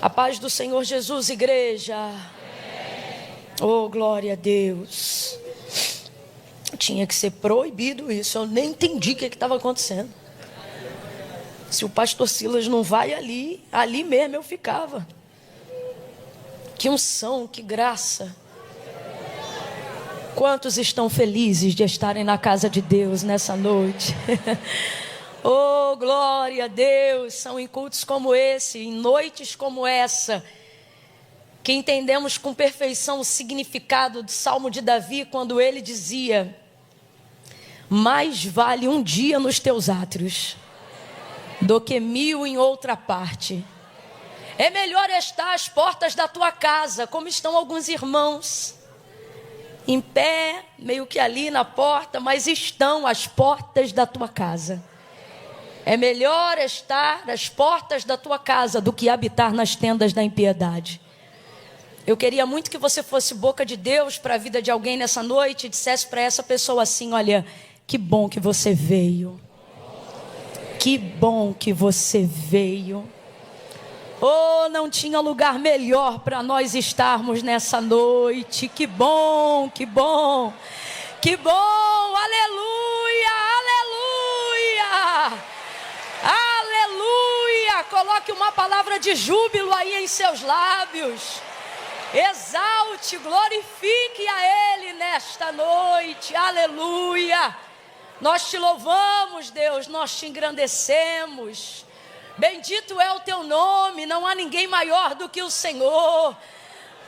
A paz do Senhor Jesus, igreja. Oh, glória a Deus. Tinha que ser proibido isso. Eu nem entendi o que estava acontecendo. Se o pastor Silas não vai ali mesmo eu ficava. Que unção, que graça. Quantos estão felizes de estarem na casa de Deus nessa noite? Oh, glória a Deus. São em cultos como esse, em noites como essa, que entendemos com perfeição o significado do Salmo de Davi, quando ele dizia: mais vale um dia nos teus átrios do que 1000 em outra parte. É melhor estar às portas da tua casa, como estão alguns irmãos, em pé, meio que ali na porta, mas estão às portas da tua casa. É melhor estar às portas da tua casa do que habitar nas tendas da impiedade. Eu queria muito que você fosse boca de Deus para a vida de alguém nessa noite e dissesse para essa pessoa assim: olha, que bom que você veio. Que bom que você veio. Oh, não tinha lugar melhor para nós estarmos nessa noite. Que bom, que bom. Que bom, aleluia, aleluia. Aleluia. Coloque uma palavra de júbilo aí em seus lábios. Exalte, glorifique a Ele nesta noite. Aleluia. Nós te louvamos, Deus, nós te engrandecemos. Bendito é o teu nome, não há ninguém maior do que o Senhor.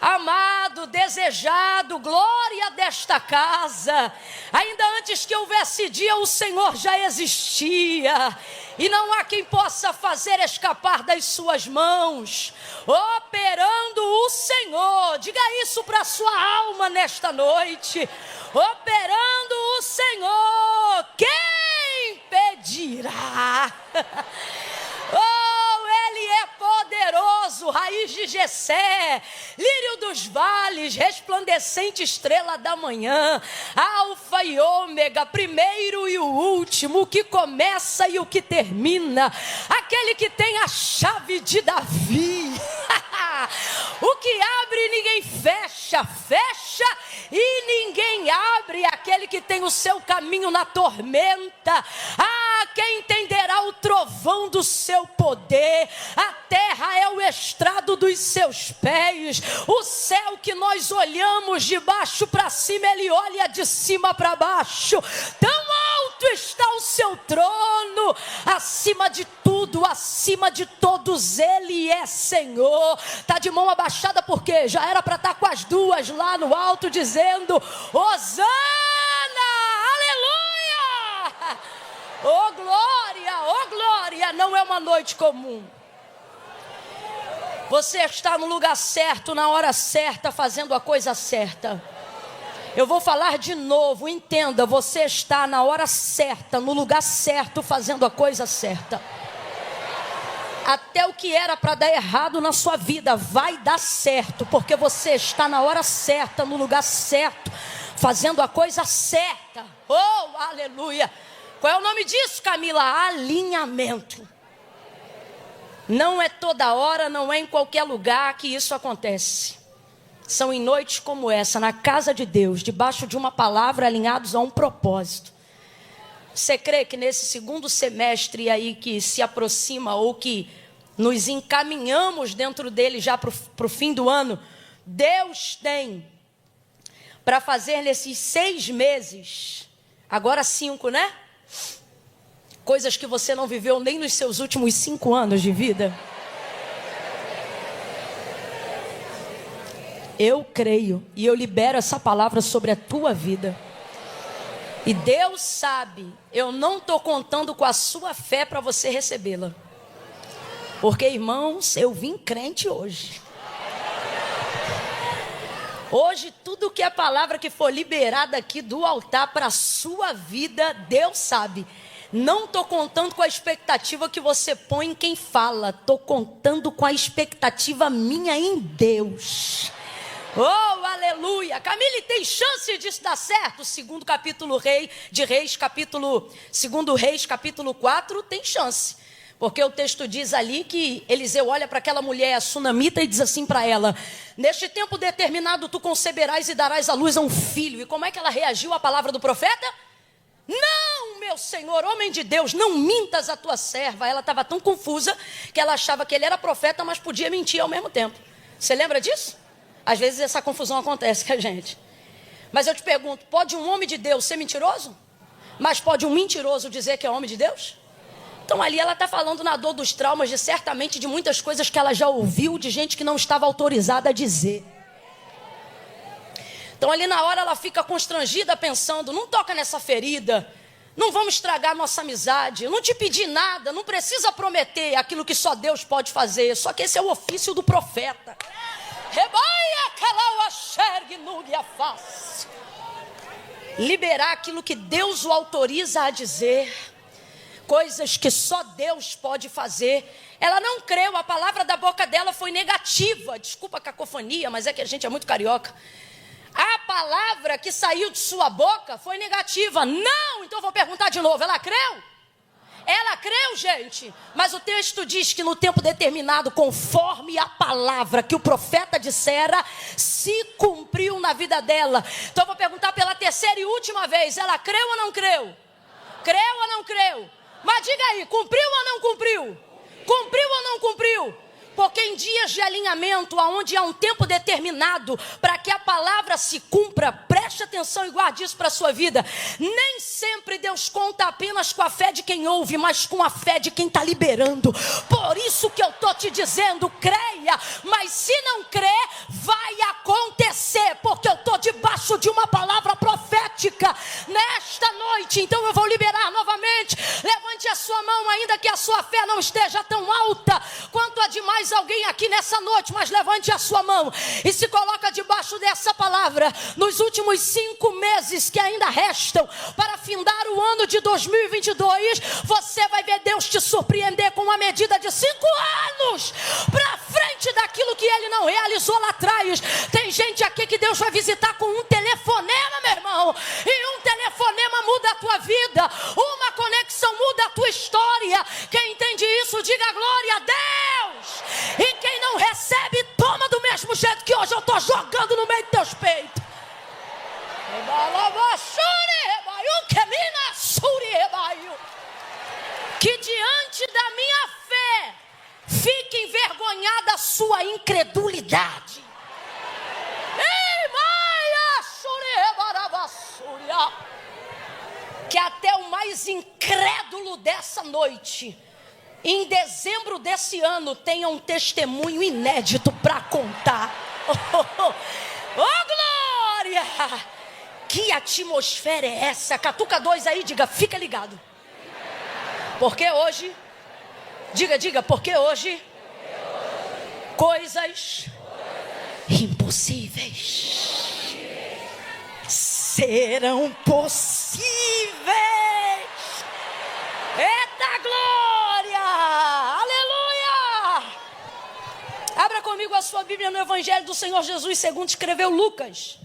Amado, desejado, glória desta casa. Ainda antes que houvesse dia, o Senhor já existia. E não há quem possa fazer escapar das suas mãos. Operando o Senhor. Diga isso para a sua alma nesta noite. Operando o Senhor. Quem impedirá? Oh, Ele é poderoso, raiz de Jessé, lírio dos vales, resplandecente estrela da manhã, alfa e ômega, primeiro e o último, o que começa e o que termina, aquele que tem a chave de Davi. O que abre ninguém fecha, fecha e ninguém abre, aquele que tem o seu caminho na tormenta. Ah, quem entenderá o trovão do seu poder? A terra é o estrado dos seus pés. O céu que nós olhamos de baixo para cima, Ele olha de cima para baixo. Tão alto está o seu trono, acima de tudo, acima de todos, Ele é Senhor. Está de mão abaixada porque já era para estar com as duas lá no alto dizendo: Hosana, aleluia. Oh glória, não é uma noite comum. Você está no lugar certo, na hora certa, fazendo a coisa certa. Eu vou falar de novo, entenda, você está na hora certa, no lugar certo, fazendo a coisa certa. Até o que era para dar errado na sua vida vai dar certo, porque você está na hora certa, no lugar certo, fazendo a coisa certa. Oh, aleluia. Qual é o nome disso, Camila? Alinhamento. Não é toda hora, não é em qualquer lugar que isso acontece. São em noites como essa, na casa de Deus, debaixo de uma palavra, alinhados a um propósito. Você crê que nesse segundo semestre aí que se aproxima, ou que nos encaminhamos dentro dele já para o fim do ano, Deus tem para fazer nesses 6 meses, agora 5, né? Coisas que você não viveu nem nos seus últimos 5 anos de vida. Eu creio e eu libero essa palavra sobre a tua vida. E Deus sabe, eu não estou contando com a sua fé para você recebê-la. Porque, irmãos, eu vim crente hoje. Hoje, tudo que é palavra que for liberada aqui do altar para a sua vida, Deus sabe. Não estou contando com a expectativa que você põe em quem fala. Estou contando com a expectativa minha em Deus. Oh, aleluia. Camille, tem chance disso dar certo? Segundo capítulo segundo Reis, capítulo 4, tem chance. Porque o texto diz ali que Eliseu olha para aquela mulher, a sunamita, e diz assim para ela: neste tempo determinado tu conceberás e darás à luz a um filho. E como é que ela reagiu à palavra do profeta? Não, meu senhor, homem de Deus, não mintas a tua serva. Ela estava tão confusa que ela achava que ele era profeta, mas podia mentir ao mesmo tempo. Você lembra disso? Às vezes essa confusão acontece com a gente. Mas eu te pergunto, pode um homem de Deus ser mentiroso? Mas pode um mentiroso dizer que é homem de Deus? Então ali ela está falando na dor dos traumas, certamente de muitas coisas que ela já ouviu de gente que não estava autorizada a dizer. Então ali na hora ela fica constrangida pensando: não toca nessa ferida, não vamos estragar nossa amizade, eu não te pedi nada, não precisa prometer aquilo que só Deus pode fazer. Só que esse é o ofício do profeta. Liberar aquilo que Deus o autoriza a dizer, coisas que só Deus pode fazer. Ela não creu, a palavra da boca dela foi negativa. Desculpa a cacofonia, mas é que a gente é muito carioca. A palavra que saiu de sua boca foi negativa. Não, então eu vou perguntar de novo, ela creu? Ela creu, gente, mas o texto diz que no tempo determinado, conforme a palavra que o profeta dissera, se cumpriu na vida dela. Então eu vou perguntar pela terceira e última vez: ela creu ou não creu? Creu ou não creu? Mas diga aí, cumpriu ou não cumpriu? Cumpriu ou não cumpriu? Porque em dias de alinhamento, onde há um tempo determinado para que a palavra se cumpra, preste atenção e guarde isso para a sua vida. Nem sempre Deus conta apenas com a fé de quem ouve, mas com a fé de quem está liberando. Por isso que eu estou te dizendo, creia, mas se não crer, vai acontecer, porque eu estou debaixo de uma palavra profética nesta noite. Então eu vou liberar novamente. Levante a sua mão, ainda que a sua fé não esteja tão alta quanto a de mais alguém aqui nessa noite, mas levante a sua mão e se coloca debaixo dessa palavra. Nos últimos 5 meses que ainda restam para findar o ano de 2022, você vai ver Deus te surpreender com uma medida de 5 anos para frente daquilo que Ele não realizou lá atrás. Tem gente aqui que Deus vai visitar com um telefonema, meu irmão, e um telefonema muda a tua vida, uma conexão muda a tua história. Quem entende isso, diga glória a Deus. E quem não recebe, toma do mesmo jeito que hoje eu estou jogando no meio dos teus peitos. Que diante da minha fé fique envergonhada a sua incredulidade. Que até o mais incrédulo dessa noite, em dezembro desse ano, tenha um testemunho inédito para contar. Oh, glória! Que atmosfera é essa? Catuca 2 aí, diga, fica ligado. Porque hoje, diga, porque hoje, coisas impossíveis serão possíveis. Eita glória! Aleluia! Abra comigo a sua Bíblia no Evangelho do Senhor Jesus segundo escreveu Lucas.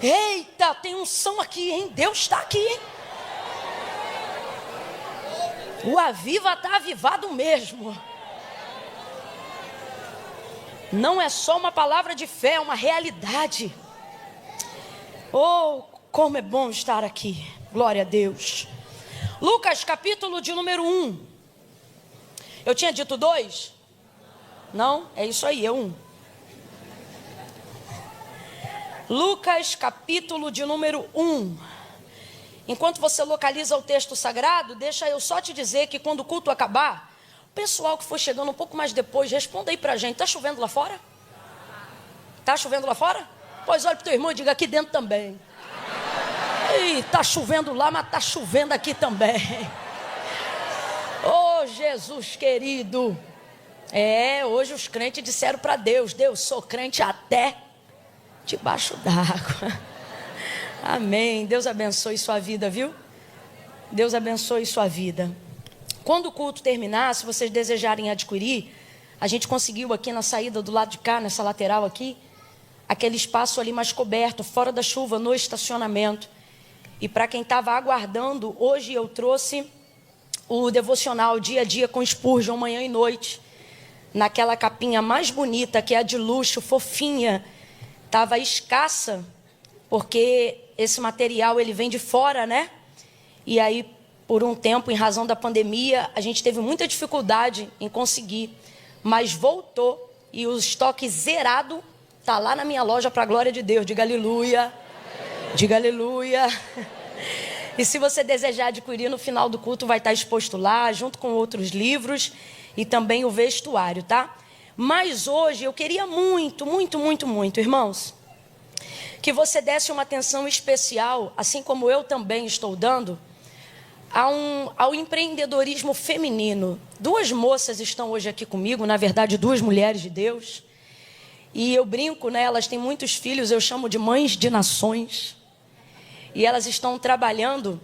Eita, tem unção aqui, hein? Deus está aqui, hein? O Aviva está avivado mesmo. Não é só uma palavra de fé, é uma realidade. Oh, como é bom estar aqui. Glória a Deus. Lucas, capítulo de número 1. Eu tinha dito 2? Não? É isso aí, é 1. Lucas, capítulo de número 1. Enquanto você localiza o texto sagrado, deixa eu só te dizer que quando o culto acabar, o pessoal que for chegando um pouco mais depois, responda aí pra gente. Tá chovendo lá fora? Tá chovendo lá fora? Pois olha pro teu irmão e diga: aqui dentro também. Ih, tá chovendo lá, mas tá chovendo aqui também. Oh, Jesus querido. Hoje os crentes disseram para Deus: Deus, sou crente até debaixo d'água. Amém. Deus abençoe sua vida, viu? Deus abençoe sua vida. Quando o culto terminar, se vocês desejarem adquirir, a gente conseguiu aqui na saída do lado de cá, nessa lateral aqui, aquele espaço ali mais coberto, fora da chuva, no estacionamento. E para quem estava aguardando, hoje eu trouxe o devocional Dia a Dia com Spurgeon, manhã e noite. Naquela capinha mais bonita, que é a de luxo, fofinha. Estava escassa, porque esse material ele vem de fora, né? E aí, por um tempo, em razão da pandemia, a gente teve muita dificuldade em conseguir. Mas voltou e o estoque zerado está lá na minha loja para a glória de Deus. Diga aleluia. Diga aleluia. E se você desejar adquirir, no final do culto vai estar exposto lá, junto com outros livros e também o vestuário, tá? Mas hoje eu queria muito, irmãos, que você desse uma atenção especial, assim como eu também estou dando, ao empreendedorismo feminino. Duas moças estão hoje aqui comigo, na verdade, duas mulheres de Deus. E eu brinco, né? Elas têm muitos filhos, eu chamo de mães de nações. E elas estão trabalhando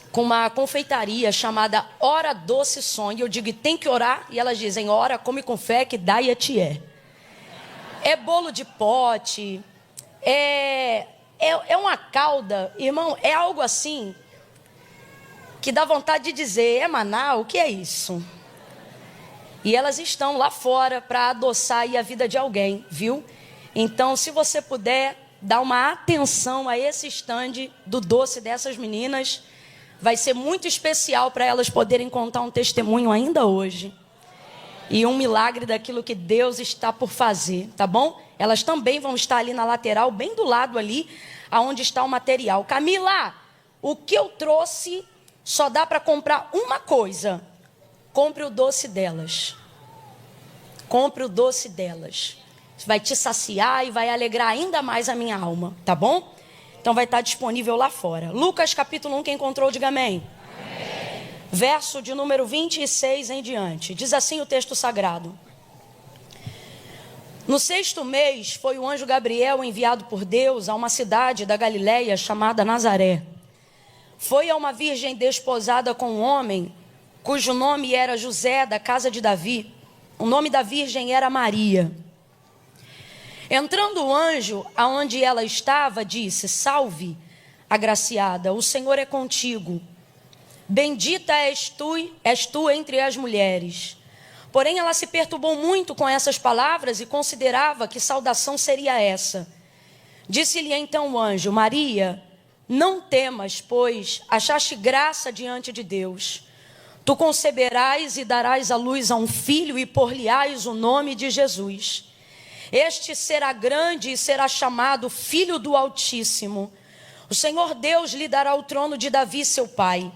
com uma confeitaria chamada Hora Doce Sonho. Eu digo, tem que orar. E elas dizem, ora, come com fé, que dai-te é. É bolo de pote, é uma calda, irmão, é algo assim, que dá vontade de dizer, é maná, o que é isso? E elas estão lá fora para adoçar aí a vida de alguém, viu? Então, se você puder dar uma atenção a esse stand do doce dessas meninas, vai ser muito especial para elas poderem contar um testemunho ainda hoje. E um milagre daquilo que Deus está por fazer, tá bom? Elas também vão estar ali na lateral, bem do lado ali, aonde está o material. Camila, o que eu trouxe só dá para comprar uma coisa. Compre o doce delas. Compre o doce delas. Vai te saciar e vai alegrar ainda mais a minha alma, tá bom? Então vai estar disponível lá fora. Lucas capítulo 1, quem encontrou, diga amém. Amém. Verso de número 26 em diante. Diz assim o texto sagrado. No 6º mês foi o anjo Gabriel enviado por Deus a uma cidade da Galileia chamada Nazaré. Foi a uma virgem desposada com um homem cujo nome era José, da casa de Davi. O nome da virgem era Maria. Entrando o anjo aonde ela estava, disse, salve, agraciada, o Senhor é contigo. Bendita és tu entre as mulheres. Porém, ela se perturbou muito com essas palavras e considerava que saudação seria essa. Disse-lhe então o anjo, Maria, não temas, pois achaste graça diante de Deus. Tu conceberás e darás à luz a um filho e por-lhe-ás o nome de Jesus. Este será grande e será chamado Filho do Altíssimo. O Senhor Deus lhe dará o trono de Davi, seu pai.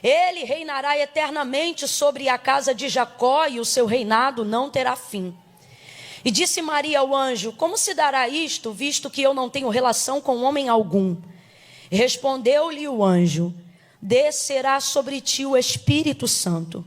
Ele reinará eternamente sobre a casa de Jacó e o seu reinado não terá fim. E disse Maria ao anjo, como se dará isto, visto que eu não tenho relação com homem algum? E respondeu-lhe o anjo, descerá sobre ti o Espírito Santo,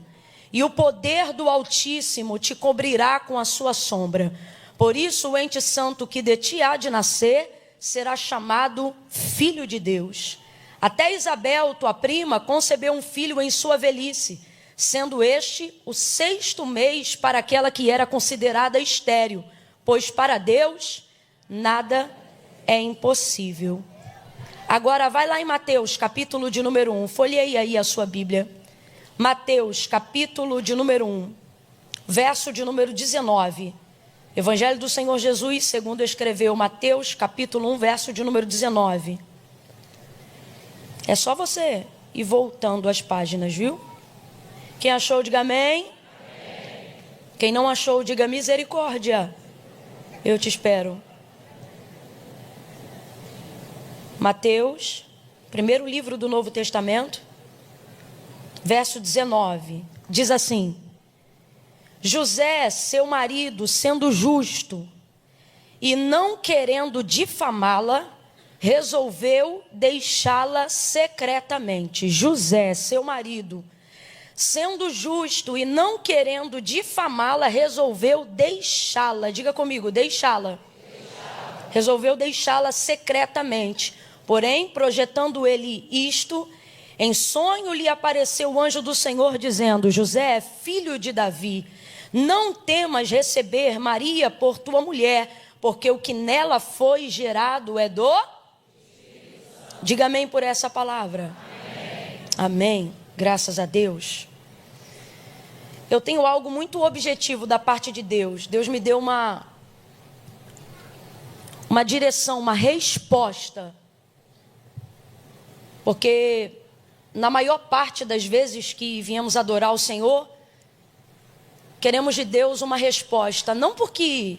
e o poder do Altíssimo te cobrirá com a sua sombra. Por isso o ente santo que de ti há de nascer, será chamado Filho de Deus. Até Isabel, tua prima, concebeu um filho em sua velhice, sendo este o 6º mês para aquela que era considerada estéril, pois para Deus nada é impossível. Agora vai lá em Mateus, capítulo de número 1, folheie aí a sua Bíblia. Mateus, capítulo de número 1, verso de número 19. Evangelho do Senhor Jesus, segundo escreveu Mateus, capítulo 1, verso de número 19. É só você ir voltando as páginas, viu? Quem achou, diga amém. Amém. Quem não achou, diga misericórdia. Eu te espero. Mateus, primeiro livro do Novo Testamento, verso 19. Diz assim: José, seu marido, sendo justo e não querendo difamá-la, resolveu deixá-la secretamente. José, seu marido, sendo justo e não querendo difamá-la, resolveu deixá-la. Diga comigo, deixá-la. Resolveu deixá-la secretamente. Porém, projetando ele isto, em sonho lhe apareceu o anjo do Senhor, dizendo: José, filho de Davi, não temas receber Maria por tua mulher, porque o que nela foi gerado é do... Diga amém por essa palavra. Amém. Amém. Graças a Deus. Eu tenho algo muito objetivo da parte de Deus. Deus me deu uma direção, uma resposta. Porque na maior parte das vezes que viemos adorar o Senhor, queremos de Deus uma resposta. Não porque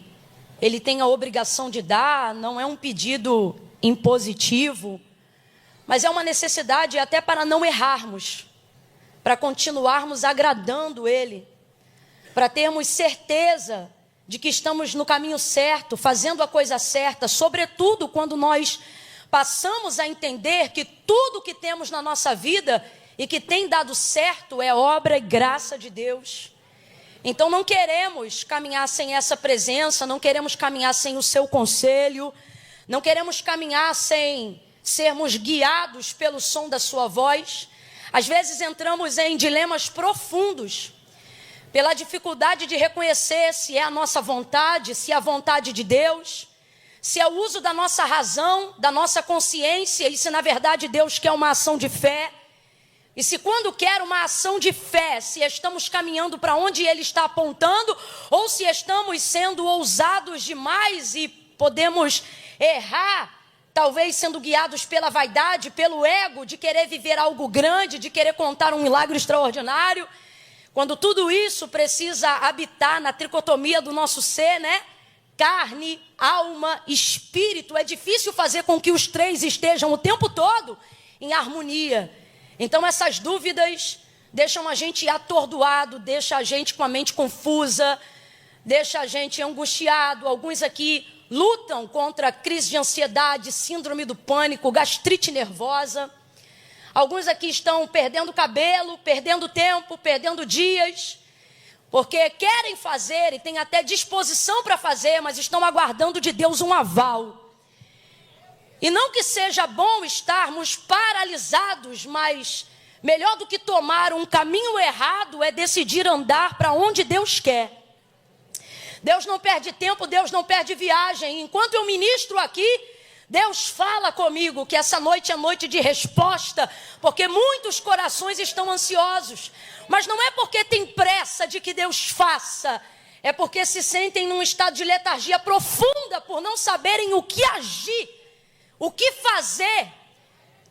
Ele tem a obrigação de dar, não é um pedido impositivo, mas é uma necessidade até para não errarmos, para continuarmos agradando Ele, para termos certeza de que estamos no caminho certo, fazendo a coisa certa, sobretudo quando nós passamos a entender que tudo que temos na nossa vida e que tem dado certo é obra e graça de Deus. Então não queremos caminhar sem essa presença, não queremos caminhar sem o seu conselho, não queremos caminhar sem sermos guiados pelo som da sua voz. Às vezes entramos em dilemas profundos, pela dificuldade de reconhecer se é a nossa vontade, se é a vontade de Deus, se é o uso da nossa razão, da nossa consciência, e se na verdade Deus quer uma ação de fé. E se quando quer uma ação de fé, se estamos caminhando para onde Ele está apontando, ou se estamos sendo ousados demais e podemos errar, talvez sendo guiados pela vaidade, pelo ego, de querer viver algo grande, de querer contar um milagre extraordinário, quando tudo isso precisa habitar na tricotomia do nosso ser, né? Carne, alma, espírito. É difícil fazer com que os três estejam o tempo todo em harmonia. Então essas dúvidas deixam a gente atordoado, deixam a gente com a mente confusa, deixam a gente angustiado. Alguns aqui lutam contra crise de ansiedade, síndrome do pânico, gastrite nervosa. Alguns aqui estão perdendo cabelo, perdendo tempo, perdendo dias, porque querem fazer e têm até disposição para fazer, mas estão aguardando de Deus um aval. E não que seja bom estarmos paralisados, mas melhor do que tomar um caminho errado é decidir andar para onde Deus quer. Deus não perde tempo, Deus não perde viagem. Enquanto eu ministro aqui, Deus fala comigo que essa noite é noite de resposta, porque muitos corações estão ansiosos. Mas não é porque tem pressa de que Deus faça, é porque se sentem num estado de letargia profunda por não saberem o que agir, o que fazer,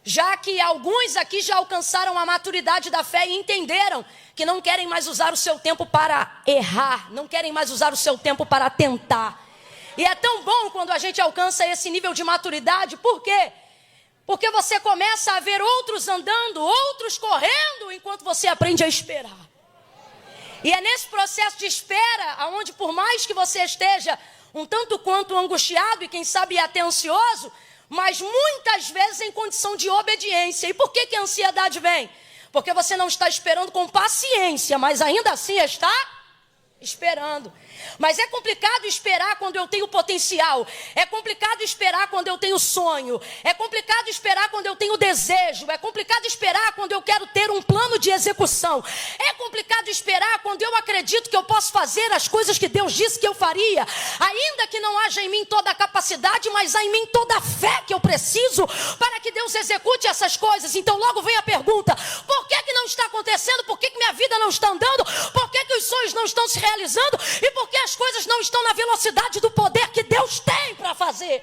já que alguns aqui já alcançaram a maturidade da fé e entenderam que não querem mais usar o seu tempo para errar, não querem mais usar o seu tempo para tentar. E é tão bom quando a gente alcança esse nível de maturidade. Por quê? Porque você começa a ver outros andando, outros correndo, enquanto você aprende a esperar. E é nesse processo de espera, onde por mais que você esteja um tanto quanto angustiado e quem sabe até ansioso, mas muitas vezes em condição de obediência. E por que a ansiedade vem? Porque você não está esperando com paciência, mas ainda assim está esperando. Mas é complicado esperar quando eu tenho potencial. É complicado esperar quando eu tenho sonho. É complicado esperar quando eu tenho desejo. É complicado esperar quando eu quero ter um plano de execução. É complicado esperar quando eu acredito que eu posso fazer as coisas que Deus disse que eu faria. Ainda que não haja em mim toda a capacidade, mas há em mim toda a fé que eu preciso para que Deus execute essas coisas. Então logo vem a pergunta: por que não está acontecendo? Por que minha vida não está andando? Por que os sonhos não estão se realizando? E por que as coisas não estão na velocidade do poder que Deus tem para fazer?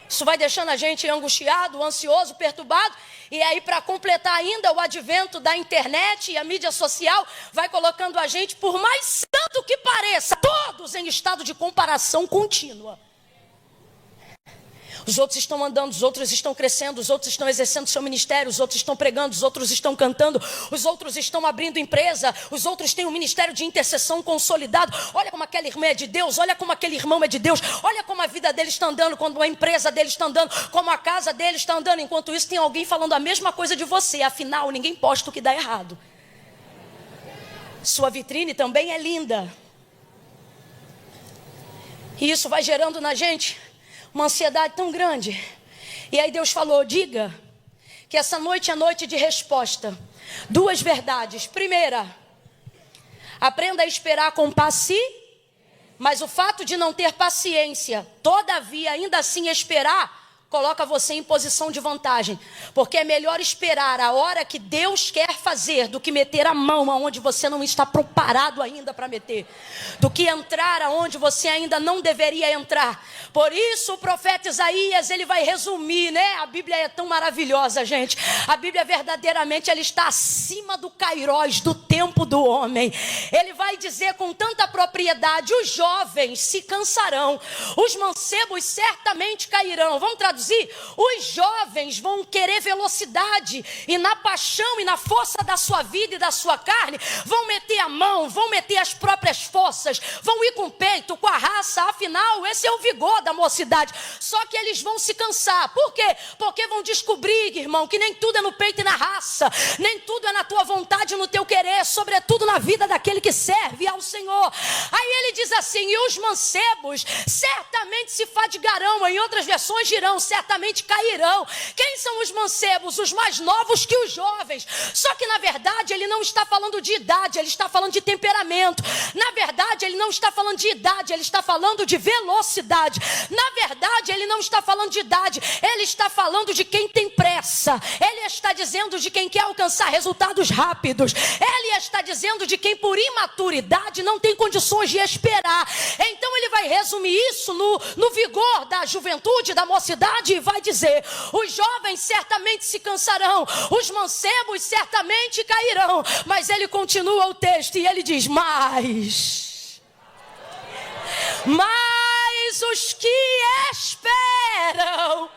Isso vai deixando a gente angustiado, ansioso, perturbado. E aí, para completar ainda, o advento da internet e a mídia social vai colocando a gente, por mais santo que pareça, todos em estado de comparação contínua. Os outros estão andando, os outros estão crescendo, os outros estão exercendo seu ministério, os outros estão pregando, os outros estão cantando, os outros estão abrindo empresa, os outros têm um ministério de intercessão consolidado. Olha como aquela irmã é de Deus, olha como aquele irmão é de Deus, olha como a vida dele está andando, como a empresa dele está andando, como a casa dele está andando. Enquanto isso tem alguém falando a mesma coisa de você, afinal ninguém posta o que dá errado. Sua vitrine também é linda. E isso vai gerando na gente uma ansiedade tão grande. E aí Deus falou: diga que essa noite é noite de resposta. Duas verdades. Primeira, aprenda a esperar com paciência. Mas o fato de não ter paciência, todavia ainda assim esperar, coloca você em posição de vantagem, porque é melhor esperar a hora que Deus quer fazer do que meter a mão aonde você não está preparado ainda para meter, do que entrar aonde você ainda não deveria entrar. Por isso o profeta Isaías, ele vai resumir, né? A Bíblia é tão maravilhosa, gente. A Bíblia verdadeiramente, ela está acima do kairós, do tempo do homem. Ele vai dizer com tanta propriedade: os jovens se cansarão, os mancebos certamente cairão. Vamos traduzir? Os jovens vão querer velocidade, e na paixão e na força da sua vida e da sua carne, vão meter a mão, vão meter as próprias forças, vão ir com o peito, com a raça. Afinal, esse é o vigor da mocidade. Só que eles vão se cansar. Por quê? Porque vão descobrir, irmão, que nem tudo é no peito e na raça, nem tudo é na tua vontade e no teu querer, sobretudo na vida daquele que serve ao Senhor. Aí ele diz assim: e os mancebos certamente se fadigarão, em outras versões dirão, certamente cairão. Quem são os mancebos? Os mais novos que os jovens. Só que na verdade ele não está falando de idade, ele está falando de temperamento. Na verdade ele não está falando de idade, ele está falando de velocidade. Na verdade ele não está falando de idade, ele está falando de quem tem pressa. Ele está dizendo de quem quer alcançar resultados rápidos. Ele está dizendo de quem por imaturidade não tem condições de esperar. Então ele vai resumir isso no vigor da juventude, da mocidade, e vai dizer: os jovens certamente se cansarão, os mancebos certamente cairão. Mas ele continua o texto e ele diz: mas os que esperam,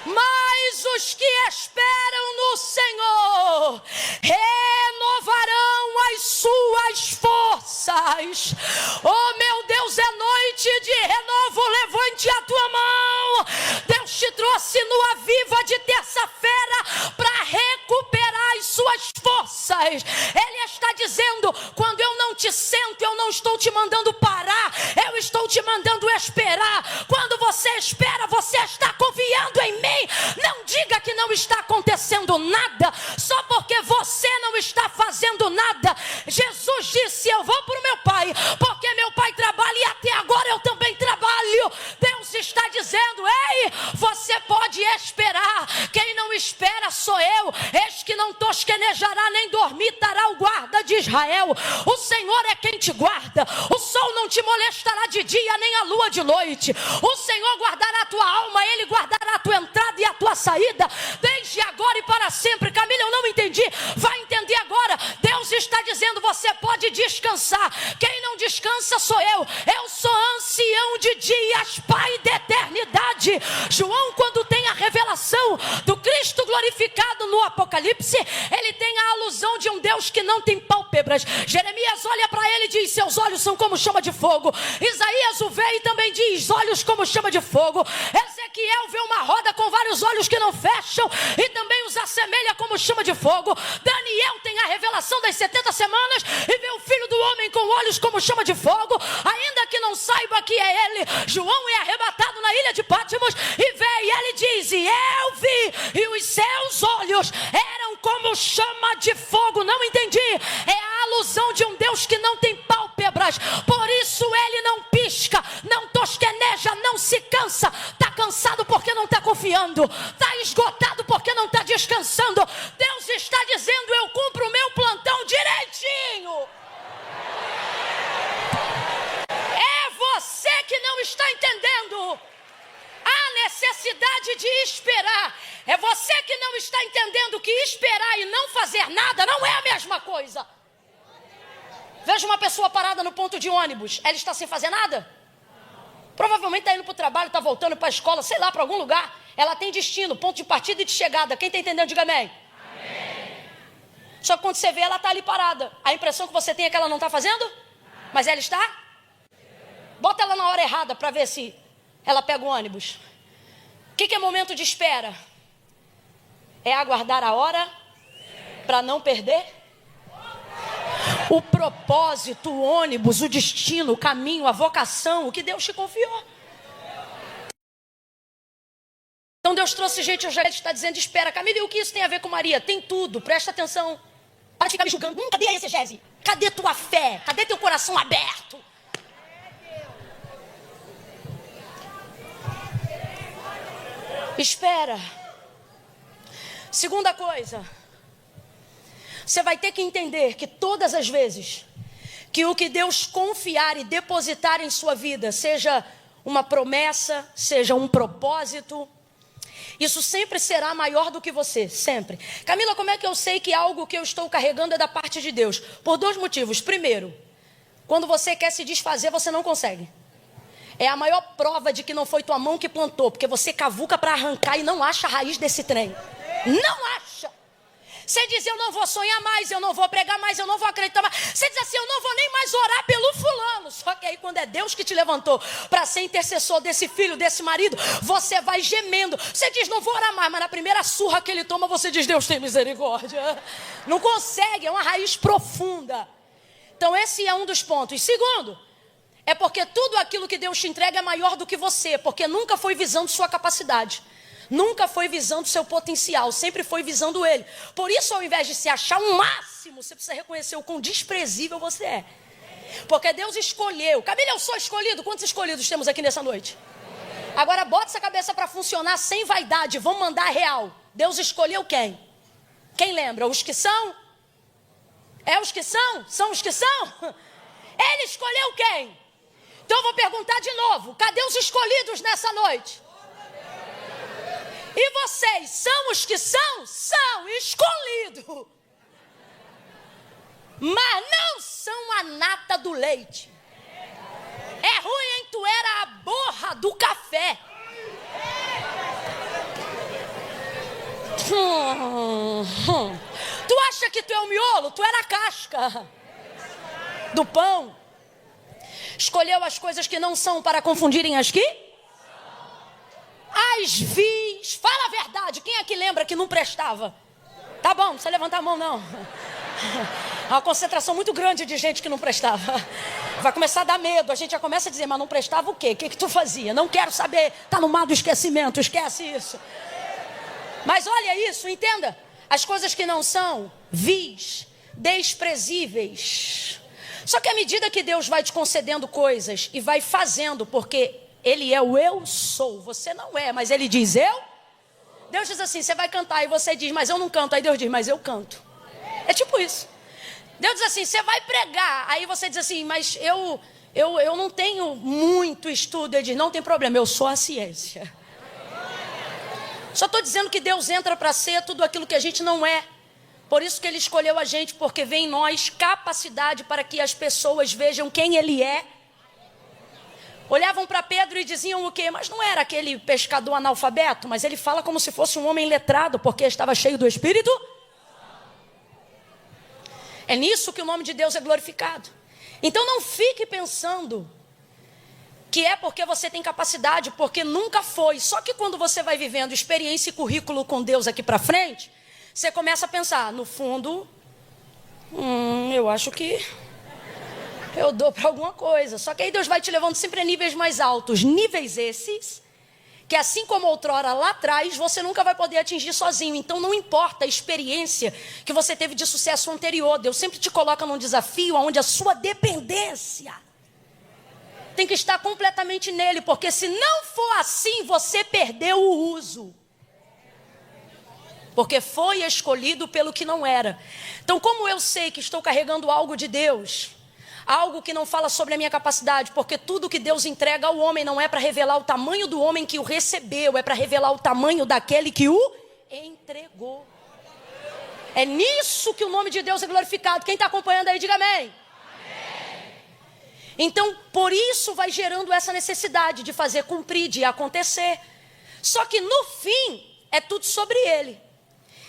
mas os que esperam no Senhor renovarão as suas forças. Oh meu Deus, é noite de renovo. Levante a tua mão. Deus te trouxe no Aviva de terça-feira para recuperar as suas forças. Ele está dizendo: quando eu não te sento, eu não estou te mandando parar, eu estou te mandando esperar. Quando você espera, você está confiando em mim. Não diga que não está acontecendo nada só porque você não está fazendo nada. Jesus disse: eu vou para o meu Pai, porque meu Pai trabalha e até agora eu também trabalho. Deus está dizendo: ei, você pode esperar. Quem não espera sou eu. Eis que não tosquenejará nem dormitará o guarda de Israel. O Senhor é quem te guarda. O sol não te molestará de dia, nem a lua de noite. O Senhor guardará a tua alma, Ele guardará a tua entrada e a tua saída, desde agora e para sempre. Camila, eu não entendi. Vai entender agora. Deus está dizendo: você pode descansar. Quem não descansa sou eu. Eu sou ancião de dias, Pai da eternidade. João, quando tem a revelação do Cristo glorificado no Apocalipse, ele tem a alusão de um Deus que não tem pálpebras. Jeremias olha para ele e diz: seus olhos são como chama de fogo. Isaías o vê e também diz: olhos como chama de fogo. Ezequiel vê uma roda com vários olhos que não fecham e também os assemelha como chama de fogo. Daniel tem a revelação das 70 semanas e vê o Filho do Homem com olhos como chama de fogo, ainda que não saiba que é ele. João é arrebatado na ilha de Patmos e vê, e ele diz: e eu vi, e os seus olhos eram como chama de fogo. Não entendi. É a alusão de um Deus que não tem pálpebras, por isso ele não pisca, não tosqueneja, não se cansa. Está cansado porque não está confiando, está esgotado porque não está descansando. Deus está dizendo: eu cumpro o meu plantão direitinho. É você que não está entendendo a necessidade de esperar. É você que não está entendendo que esperar e não fazer nada não é a mesma coisa. Veja uma pessoa parada no ponto de ônibus. Ela está sem fazer nada? Provavelmente está indo para o trabalho, está voltando para a escola, sei lá, para algum lugar. Ela tem destino, ponto de partida e de chegada. Quem está entendendo, diga amém. Amém. Só que quando você vê, ela está ali parada. A impressão que você tem é que ela não está fazendo? Mas ela está? Bota ela na hora errada para ver se ela pega o ônibus. O que é momento de espera? É aguardar a hora para não perder o propósito, o ônibus, o destino, o caminho, a vocação, o que Deus te confiou. Então Deus trouxe gente, já está dizendo: espera. Camila, e o que isso tem a ver com Maria? Tem tudo, presta atenção. Para de ficar me julgando. Cadê a exegese? Cadê tua fé? Cadê teu coração aberto? Espera. Segunda coisa, você vai ter que entender que todas as vezes que o que Deus confiar e depositar em sua vida, seja uma promessa, seja um propósito, isso sempre será maior do que você, sempre. Camila, como é que eu sei que algo que eu estou carregando é da parte de Deus? Por dois motivos. Primeiro, quando você quer se desfazer, você não consegue. É a maior prova de que não foi tua mão que plantou, porque você cavuca para arrancar e não acha a raiz desse trem. Não acha. Você diz, eu não vou sonhar mais, eu não vou pregar mais, eu não vou acreditar mais. Você diz assim, eu não vou nem mais orar pelo fulano. Só que aí quando é Deus que te levantou para ser intercessor desse filho, desse marido, você vai gemendo. Você diz, não vou orar mais, mas na primeira surra que ele toma, você diz, Deus tem misericórdia. Não consegue, é uma raiz profunda. Então esse é um dos pontos. Segundo, é porque tudo aquilo que Deus te entrega é maior do que você, porque nunca foi visando sua capacidade. Nunca foi visando seu potencial, sempre foi visando ele. Por isso, ao invés de se achar um máximo, você precisa reconhecer o quão desprezível você é. Porque Deus escolheu. Camila, eu sou escolhido. Quantos escolhidos temos aqui nessa noite? Agora bota essa cabeça para funcionar sem vaidade. Vamos mandar a real. Deus escolheu quem? Quem lembra? Os que são? É os que são? São os que são? Ele escolheu quem? Então eu vou perguntar de novo. Cadê os escolhidos nessa noite? E vocês são os que são? São escolhidos. Mas não são a nata do leite. É ruim, hein? Tu era a borra do café. Tu acha que tu é o miolo? Tu era a casca do pão. Escolheu as coisas que não são para confundirem as que? As vis. Fala a verdade. Quem é que lembra que não prestava? Tá bom, não precisa levantar a mão não. Há uma concentração muito grande de gente que não prestava. Vai começar a dar medo. A gente já começa a dizer, mas não prestava o quê? O que tu fazia? Não quero saber. Tá no mar do esquecimento. Esquece isso. Mas olha isso, entenda. As coisas que não são vis, desprezíveis. Só que à medida que Deus vai te concedendo coisas e vai fazendo, porque Ele é o eu sou, você não é, mas Ele diz eu. Deus diz assim, você vai cantar e você diz, mas eu não canto. Aí Deus diz, mas eu canto. É tipo isso. Deus diz assim, você vai pregar. Aí você diz assim, mas eu não tenho muito estudo. Ele diz, não tem problema, eu sou a ciência. Só estou dizendo que Deus entra para ser tudo aquilo que a gente não é. Por isso que Ele escolheu a gente, porque vê em nós capacidade para que as pessoas vejam quem Ele é. Olhavam para Pedro e diziam o quê? Mas não era aquele pescador analfabeto, mas ele fala como se fosse um homem letrado, porque estava cheio do Espírito. É nisso que o nome de Deus é glorificado. Então não fique pensando que é porque você tem capacidade, porque nunca foi. Só que quando você vai vivendo experiência e currículo com Deus aqui para frente, você começa a pensar, no fundo, eu acho que eu dou para alguma coisa. Só que aí Deus vai te levando sempre a níveis mais altos. Níveis esses, que assim como outrora lá atrás, você nunca vai poder atingir sozinho. Então não importa a experiência que você teve de sucesso anterior. Deus sempre te coloca num desafio onde a sua dependência tem que estar completamente nele. Porque se não for assim, você perdeu o uso. Porque foi escolhido pelo que não era. Então como eu sei que estou carregando algo de Deus? Algo que não fala sobre a minha capacidade, porque tudo que Deus entrega ao homem não é para revelar o tamanho do homem que o recebeu, é para revelar o tamanho daquele que o entregou. É nisso que o nome de Deus é glorificado. Quem está acompanhando aí, diga amém. Então, por isso vai gerando essa necessidade de fazer cumprir, de acontecer. Só que no fim, é tudo sobre Ele.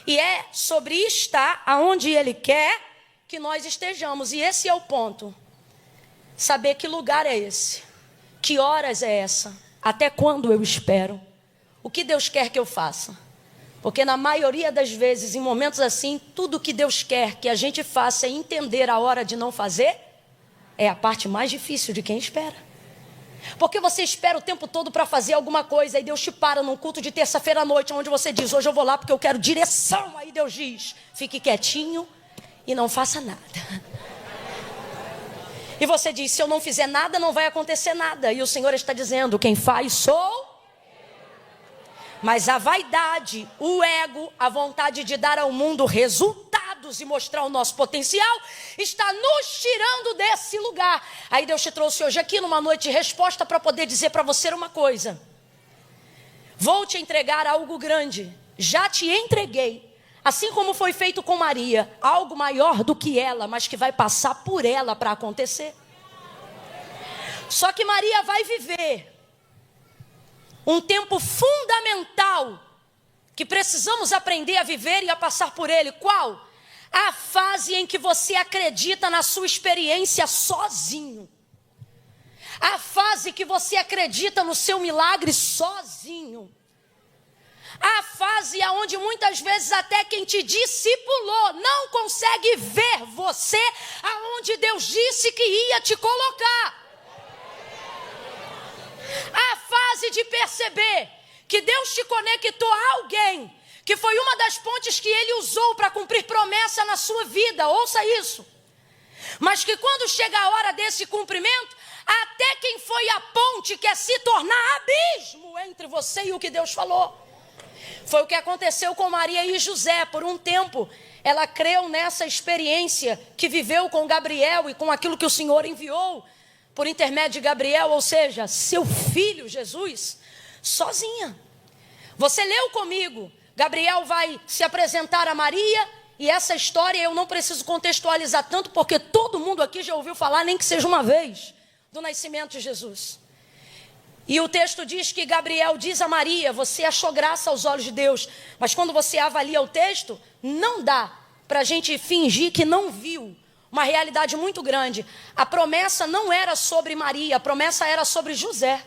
E é sobre estar aonde Ele quer que nós estejamos. E esse é o ponto. Saber que lugar é esse. Que horas é essa. Até quando eu espero. O que Deus quer que eu faça. Porque na maioria das vezes, em momentos assim, tudo que Deus quer que a gente faça é entender a hora de não fazer. É a parte mais difícil de quem espera. Porque você espera o tempo todo para fazer alguma coisa. E Deus te para num culto de terça-feira à noite, onde você diz, hoje eu vou lá porque eu quero direção. Aí Deus diz, fique quietinho e não faça nada. E você diz, se eu não fizer nada, não vai acontecer nada. E o Senhor está dizendo, quem faz sou. Mas a vaidade, o ego, a vontade de dar ao mundo resultados e mostrar o nosso potencial, está nos tirando desse lugar. Aí Deus te trouxe hoje aqui numa noite de resposta para poder dizer para você uma coisa. Vou te entregar algo grande. Já te entreguei. Assim como foi feito com Maria. Algo maior do que ela, mas que vai passar por ela para acontecer. Só que Maria vai viver um tempo fundamental que precisamos aprender a viver e a passar por ele. Qual? A fase em que você acredita na sua experiência sozinho. A fase que você acredita no seu milagre sozinho. A fase onde muitas vezes até quem te discipulou não consegue ver você aonde Deus disse que ia te colocar. A fase de perceber que Deus te conectou a alguém, que foi uma das pontes que Ele usou para cumprir promessa na sua vida, ouça isso. Mas que quando chega a hora desse cumprimento, até quem foi a ponte quer se tornar abismo entre você e o que Deus falou. Foi o que aconteceu com Maria e José. Por um tempo, ela creu nessa experiência que viveu com Gabriel e com aquilo que o Senhor enviou por intermédio de Gabriel, ou seja, seu filho Jesus, sozinha. Você leu comigo, Gabriel vai se apresentar a Maria, e essa história eu não preciso contextualizar tanto, porque todo mundo aqui já ouviu falar, nem que seja uma vez, do nascimento de Jesus. E o texto diz que Gabriel diz a Maria, você achou graça aos olhos de Deus, mas quando você avalia o texto, não dá para a gente fingir que não viu uma realidade muito grande. A promessa não era sobre Maria, a promessa era sobre José.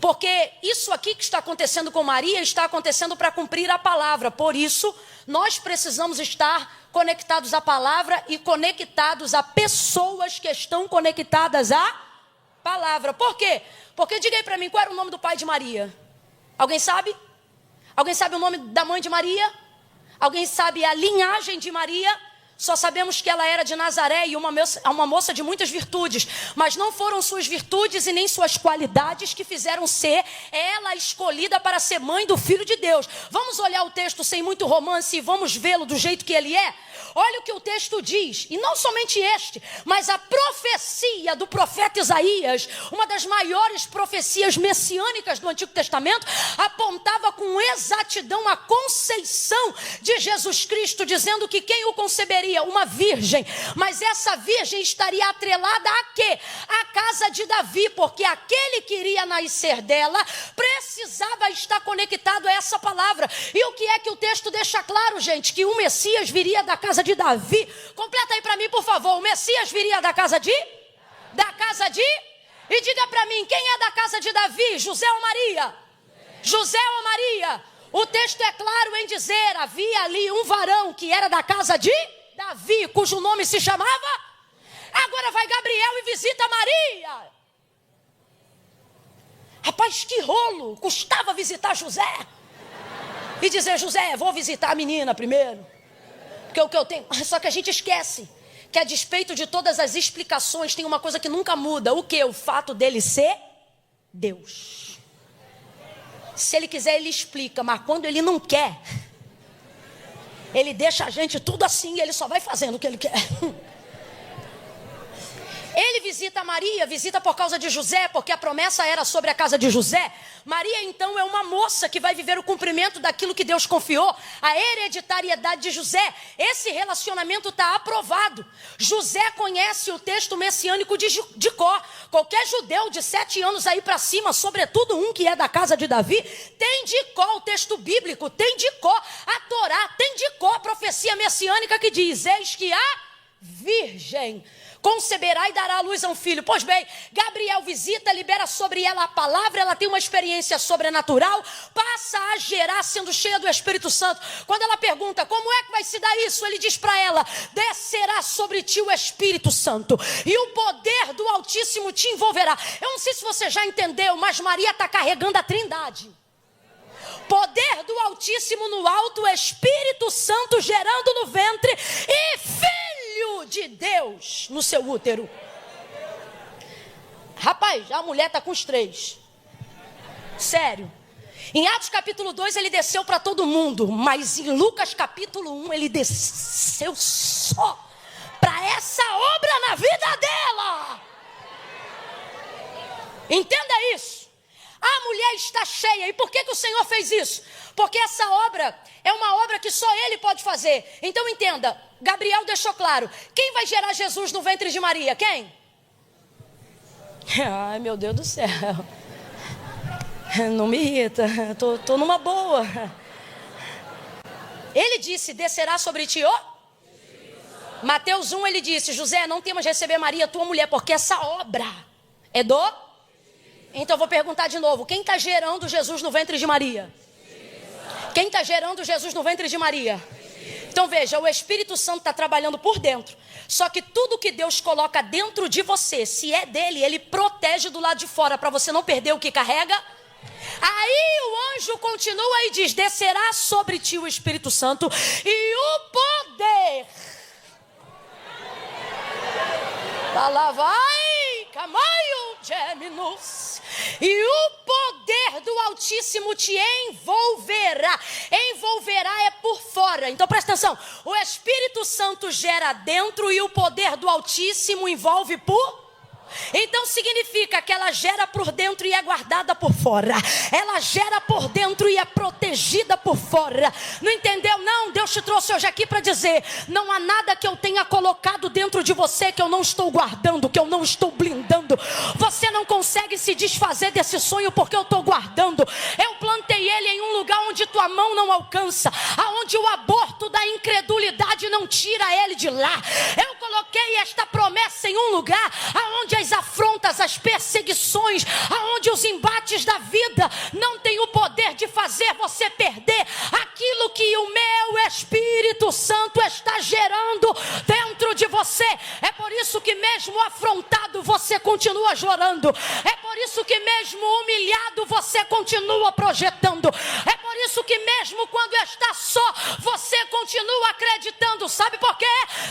Porque isso aqui que está acontecendo com Maria, está acontecendo para cumprir a palavra. Por isso, nós precisamos estar conectados à palavra e conectados a pessoas que estão conectadas à palavra. Por quê? Porque diga aí para mim, qual era o nome do pai de Maria? Alguém sabe? Alguém sabe o nome da mãe de Maria? Alguém sabe a linhagem de Maria? Só sabemos que ela era de Nazaré e uma moça de muitas virtudes. Mas não foram suas virtudes e nem suas qualidades que fizeram ser ela escolhida para ser mãe do Filho de Deus. Vamos olhar o texto sem muito romance e vamos vê-lo do jeito que ele é? Olha o que o texto diz, e não somente este, mas a profecia do profeta Isaías, uma das maiores profecias messiânicas do Antigo Testamento, apontava com exatidão a conceição de Jesus Cristo, dizendo que quem o conceberia? Uma virgem, mas essa virgem estaria atrelada a quê? A casa de Davi, porque aquele que iria nascer dela precisava estar conectado a essa palavra. E o que é que o texto deixa claro, gente? Que o Messias viria da casa de Davi. Completa aí para mim, por favor. O Messias viria da casa de? Da casa de? E diga para mim, quem é da casa de Davi? José ou Maria? José ou Maria? O texto é claro em dizer, havia ali um varão que era da casa de Davi, cujo nome se chamava? Agora vai Gabriel e visita Maria. Rapaz, que rolo, custava visitar José. E dizer, José, vou visitar a menina primeiro. Porque o que eu tenho... Só que a gente esquece que a despeito de todas as explicações, tem uma coisa que nunca muda. O quê? O fato dele ser Deus. Se ele quiser, ele explica. Mas quando ele não quer, ele deixa a gente tudo assim e ele só vai fazendo o que ele quer. Ele visita Maria, visita por causa de José, porque a promessa era sobre a casa de José. Maria, então, é uma moça que vai viver o cumprimento daquilo que Deus confiou, a hereditariedade de José. Esse relacionamento está aprovado. José conhece o texto messiânico de Có. Qualquer judeu de 7 anos aí para cima, sobretudo um que é da casa de Davi, tem de Có o texto bíblico, tem de Có a Torá, tem de Có a profecia messiânica que diz, eis que a virgem conceberá e dará à luz a um filho. Pois bem, Gabriel visita, libera sobre ela a palavra, ela tem uma experiência sobrenatural, passa a gerar sendo cheia do Espírito Santo. Quando ela pergunta, como é que vai se dar isso? Ele diz para ela, descerá sobre ti o Espírito Santo e o poder do Altíssimo te envolverá. Eu não sei se você já entendeu, mas Maria está carregando a Trindade. Poder do Altíssimo no alto, Espírito Santo gerando no ventre e Filho de Deus no seu útero. Rapaz, a mulher está com os 3. Sério. Em Atos capítulo 2 ele desceu para todo mundo, mas em Lucas capítulo 1 ele desceu só para essa obra na vida dela. Entenda isso. A mulher está cheia. E por que o Senhor fez isso? Porque essa obra é uma obra que só Ele pode fazer. Então entenda, Gabriel deixou claro. Quem vai gerar Jesus no ventre de Maria? Quem? Ai, meu Deus do céu. Não me irrita. Tô numa boa. Ele disse, descerá sobre ti, ó. Mateus 1, ele disse, José, não temas receber Maria, tua mulher, porque essa obra é do... Então eu vou perguntar de novo, quem está gerando Jesus no ventre de Maria? Quem está gerando Jesus no ventre de Maria? Então veja, o Espírito Santo está trabalhando por dentro. Só que tudo que Deus coloca dentro de você, se é dele, ele protege do lado de fora, para você não perder o que carrega. Aí o anjo continua e diz, descerá sobre ti o Espírito Santo e o poder. Lá vai, camaio, geminus. E o poder do Altíssimo te envolverá. Envolverá é por fora. Então presta atenção. O Espírito Santo gera dentro e o poder do Altíssimo envolve por... Então significa que ela gera por dentro e é guardada por fora. Ela gera por dentro e é protegida por fora. Não entendeu? Não, Deus te trouxe hoje aqui para dizer, não há nada que eu tenha colocado dentro de você que eu não estou guardando, que eu não estou blindando. Você não consegue se desfazer desse sonho porque eu estou guardando. Eu plantei ele em um lugar onde tua mão não alcança, aonde o aborto da incredulidade não tira ele de lá. Eu coloquei esta promessa em um lugar aonde as afrontas, as perseguições, aonde os embates da vida não tem o poder de fazer você perder aquilo que o meu Espírito Santo está gerando dentro de você. É por isso que mesmo afrontado você continua chorando. É por isso que mesmo humilhado você continua projetando. É por isso que mesmo quando está só, você continua acreditando. Sabe por quê?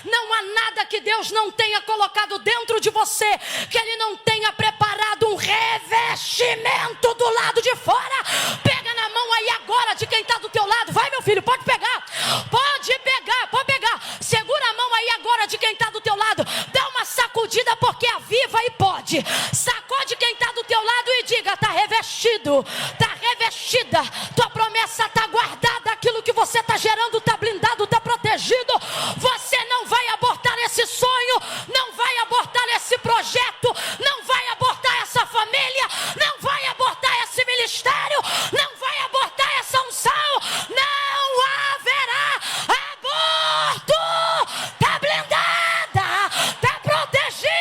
Não há nada que Deus não tenha colocado dentro de você que Ele não tenha preparado um revestimento do lado de fora. Pega na mão aí agora de quem está do teu lado. Vai, meu filho, pode pegar. Pode pegar, pode pegar. Segura a mão aí agora de quem está do teu lado. Dá uma sacudida porque aviva e pode. Sacode quem está do teu lado e diga, está revestido, está revestida. Tua promessa está guardada. Aquilo que você está gerando está blindado, está protegido. Você não vai abortar esse sonho, não vai abortar esse projeto, não vai abortar essa família, não vai abortar esse ministério, não vai abortar essa unção. Não haverá aborto. Está blindada, está protegido.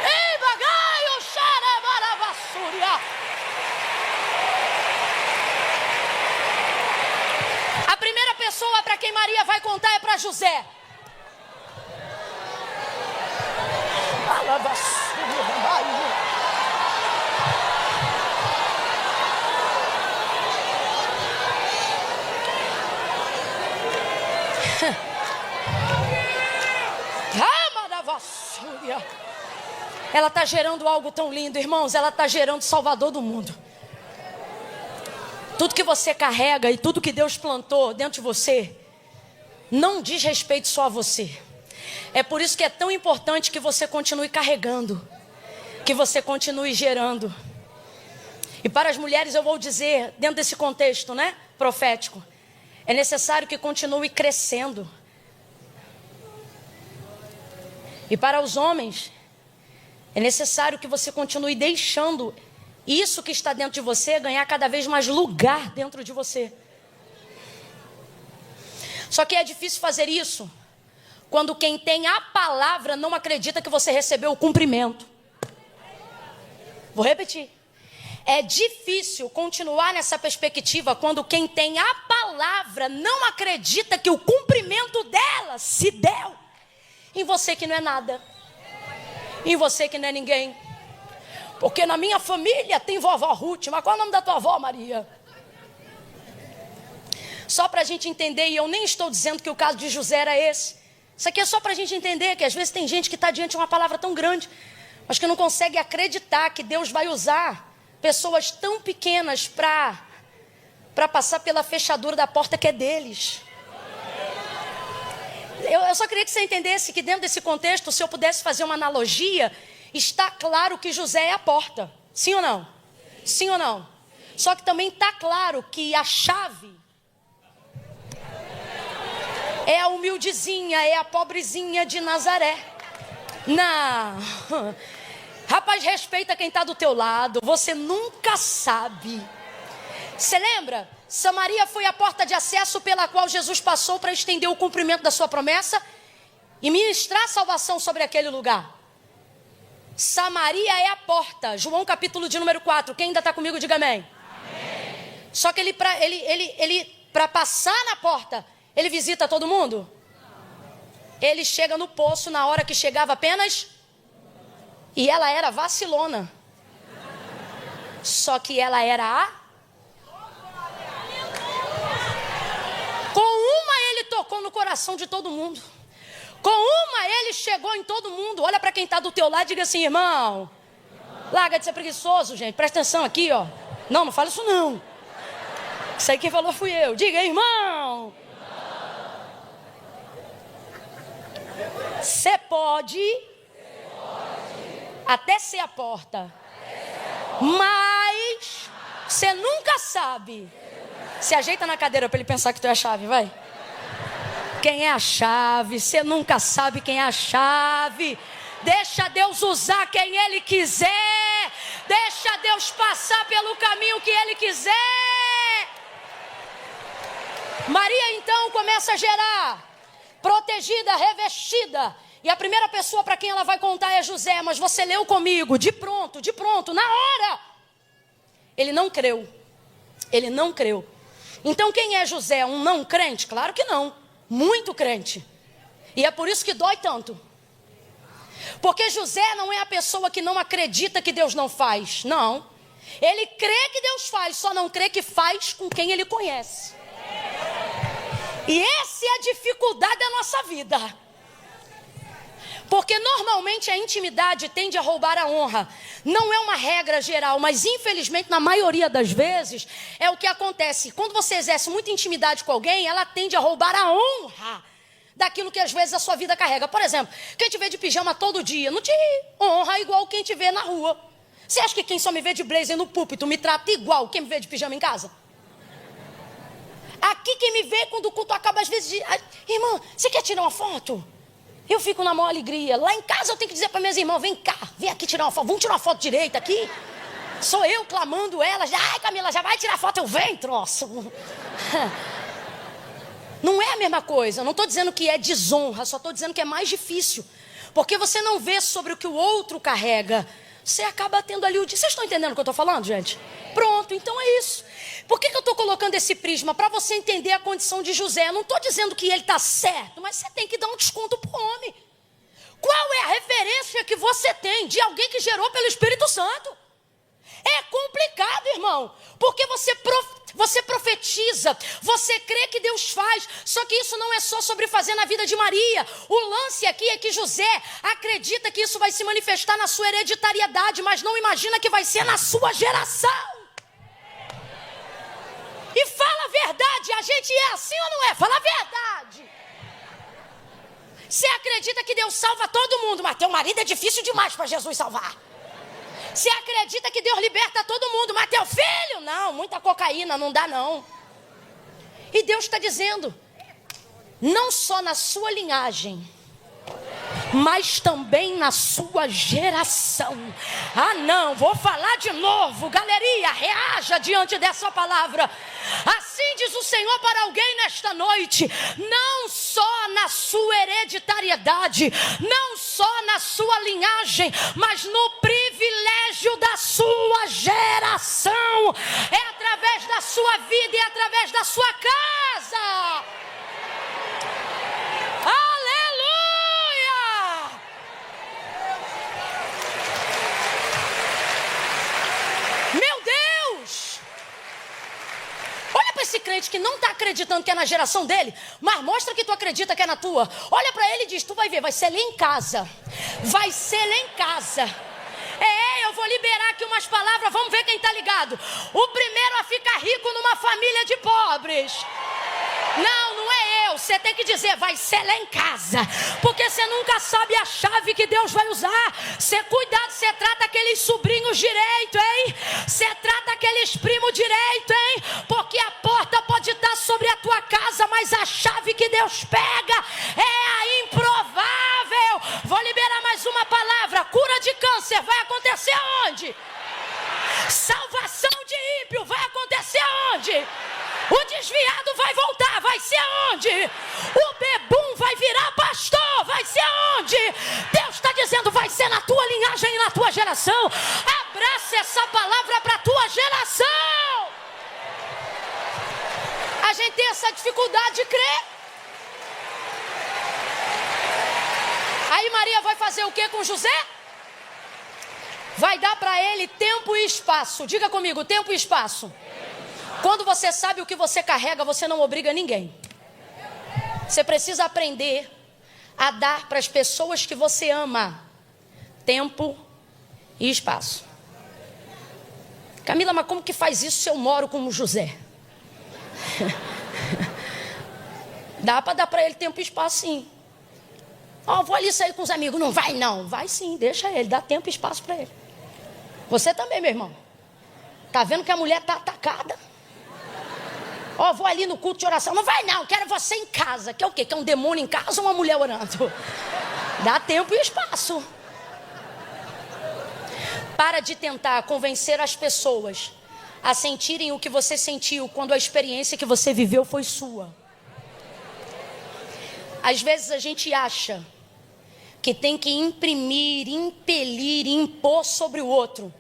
E bagaio xarabaravassúria. A primeira pessoa para quem Maria vai contar é para José. Ela está gerando algo tão lindo, irmãos. Ela está gerando Salvador do mundo. Tudo que você carrega e tudo que Deus plantou dentro de você não diz respeito só a você. É por isso que é tão importante que você continue carregando, que você continue gerando. E para as mulheres eu vou dizer, dentro desse contexto, né, profético, é necessário que continue crescendo. E para os homens, é necessário que você continue deixando isso que está dentro de você ganhar cada vez mais lugar dentro de você. Só que é difícil fazer isso quando quem tem a palavra não acredita que você recebeu o cumprimento. Vou repetir. É difícil continuar nessa perspectiva quando quem tem a palavra não acredita que o cumprimento dela se deu em você que não é nada, em você que não é ninguém. Porque na minha família tem vovó Ruth, mas qual é o nome da tua avó, Maria? Só para a gente entender, e eu nem estou dizendo que o caso de José era esse. Isso aqui é só para a gente entender que às vezes tem gente que está diante de uma palavra tão grande, mas que não consegue acreditar que Deus vai usar pessoas tão pequenas para passar pela fechadura da porta que é deles. Eu só queria que você entendesse que dentro desse contexto, se eu pudesse fazer uma analogia, está claro que José é a porta. Sim ou não? Sim ou não? Só que também está claro que a chave é a humildezinha, é a pobrezinha de Nazaré. Não. Rapaz, respeita quem está do teu lado. Você nunca sabe. Você lembra? Samaria foi a porta de acesso pela qual Jesus passou para estender o cumprimento da sua promessa e ministrar salvação sobre aquele lugar. Samaria é a porta. João capítulo de número 4. Quem ainda está comigo, diga amém. Amém. Só que ele para passar na porta, ele visita todo mundo? Ele chega no poço na hora que chegava apenas. E ela era vacilona. Só que ela era a. Com uma ele tocou no coração de todo mundo. Com uma ele chegou em todo mundo. Olha para quem está do teu lado e diga assim: irmão, larga de ser preguiçoso, gente. Presta atenção aqui, ó. Não fala isso não. Isso aí quem falou fui eu. Diga, irmão. Você pode até ser a porta, mas você nunca sabe. Se ajeita na cadeira para ele pensar que tu é a chave, vai. Quem é a chave? Você nunca sabe quem é a chave. Deixa Deus usar quem Ele quiser. Deixa Deus passar pelo caminho que Ele quiser. Maria então começa a gerar, protegida, revestida. E a primeira pessoa para quem ela vai contar é José. Mas você leu comigo, de pronto, na hora. Ele não creu. Ele não creu. Então quem é José? Um não crente? Claro que não. Muito crente. E é por isso que dói tanto. Porque José não é a pessoa que não acredita que Deus não faz. Não. Ele crê que Deus faz, só não crê que faz com quem ele conhece. E essa é a dificuldade da nossa vida. Porque normalmente a intimidade tende a roubar a honra. Não é uma regra geral, mas infelizmente na maioria das vezes é o que acontece. Quando você exerce muita intimidade com alguém, ela tende a roubar a honra daquilo que às vezes a sua vida carrega. Por exemplo, quem te vê de pijama todo dia não te honra igual quem te vê na rua. Você acha que quem só me vê de blazer no púlpito me trata igual quem me vê de pijama em casa? Aqui quem me vê quando o culto acaba às vezes diz: irmã, você quer tirar uma foto? Eu fico na maior alegria. Lá em casa eu tenho que dizer para minhas irmãs: vem cá, vem aqui tirar uma foto. Vamos tirar uma foto direita aqui. Sou eu clamando elas. Ai, Camila, já vai tirar foto. Eu venho, troço. Não é a mesma coisa. Não estou dizendo que é desonra. Só estou dizendo que é mais difícil. Porque você não vê sobre o que o outro carrega. Você acaba tendo ali o dia. Vocês estão entendendo o que eu estou falando, gente? Pronto, então é isso. Por que eu estou colocando esse prisma? Para você entender a condição de José. Eu não estou dizendo que ele está certo, mas você tem que dar um desconto para o homem. Qual é a referência que você tem de alguém que gerou pelo Espírito Santo? É complicado, irmão, porque você profetiza, você crê que Deus faz, só que isso não é só sobre fazer na vida de Maria. O lance aqui é que José acredita que isso vai se manifestar na sua hereditariedade, mas não imagina que vai ser na sua geração. E fala a verdade, a gente é assim ou não é? Fala a verdade. Você acredita que Deus salva todo mundo, mas teu marido é difícil demais para Jesus salvar. Você acredita que Deus liberta todo mundo, mas teu filho, não, muita cocaína, não dá não. E Deus está dizendo, não só na sua linhagem, mas também na sua geração. Ah não, vou falar de novo. Galeria, reaja diante dessa palavra. Assim diz o Senhor para alguém nesta noite: não só na sua hereditariedade, não só na sua linhagem, mas no privilégio da sua geração. É através da sua vida e através da sua casa. Esse crente que não está acreditando que é na geração dele, mas mostra que tu acredita que é na tua. Olha para ele e diz: tu vai ver, vai ser lá em casa. Vai ser lá em casa. Eu vou liberar aqui umas palavras, vamos ver quem está ligado. O primeiro a ficar rico numa família de pobres. Não é eu. Você tem que dizer, vai ser lá em casa. Porque você nunca sabe a chave que Deus vai usar. Você cuidado, você trata aqueles sobrinhos direito, hein? Você trata aqueles primos direito, hein? Porque a porta pode estar sobre a tua casa, mas a chave que Deus pega é a improvável. Vou liberar mais uma palavra. Cura de câncer vai acontecer aonde? Salvação de ímpio vai acontecer aonde? O desviado vai voltar, vai ser aonde? O bebum vai virar pastor, vai ser aonde? Deus está dizendo, vai ser na tua linhagem e na tua geração. Abraça essa palavra para a tua geração. A gente tem essa dificuldade de crer. Aí Maria vai fazer o que com José? Vai dar para ele tempo e espaço. Diga comigo, tempo e espaço. Quando você sabe o que você carrega, você não obriga ninguém. Você precisa aprender a dar para as pessoas que você ama tempo e espaço. Camila, mas como que faz isso se eu moro com o José? Dá para dar para ele tempo e espaço, sim. Vou ali sair com os amigos. Não vai não. Vai sim, deixa ele, dá tempo e espaço para ele. Você também, meu irmão. Tá vendo que a mulher tá atacada? Vou ali no culto de oração. Não vai não, quero você em casa. Que é o quê? Que é um demônio em casa ou uma mulher orando? Dá tempo e espaço. Para de tentar convencer as pessoas a sentirem o que você sentiu quando a experiência que você viveu foi sua. Às vezes a gente acha que tem que imprimir, impelir, impor sobre o outro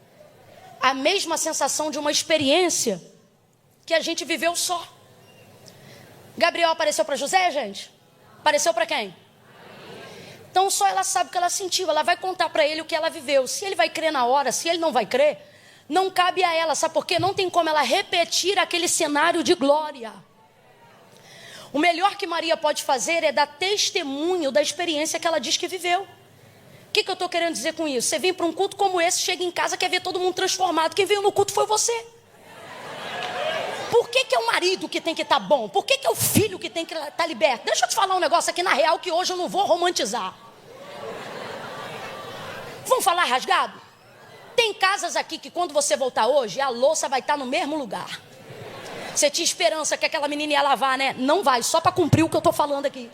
a mesma sensação de uma experiência que a gente viveu só. Gabriel apareceu para José, gente? Apareceu para quem? Então só ela sabe o que ela sentiu. Ela vai contar para ele o que ela viveu. Se ele vai crer na hora, se ele não vai crer, não cabe a ela. Sabe por quê? Não tem como ela repetir aquele cenário de glória. O melhor que Maria pode fazer é dar testemunho da experiência que ela diz que viveu. O que eu estou querendo dizer com isso? Você vem para um culto como esse, chega em casa, quer ver todo mundo transformado. Quem veio no culto foi você. Por que é o marido que tem que estar bom? Por que é o filho que tem que estar liberto? Deixa eu te falar um negócio aqui na real que hoje eu não vou romantizar. Vamos falar rasgado? Tem casas aqui que quando você voltar hoje, a louça vai estar no mesmo lugar. Você tinha esperança que aquela menina ia lavar, né? Não vai, só para cumprir o que eu estou falando aqui.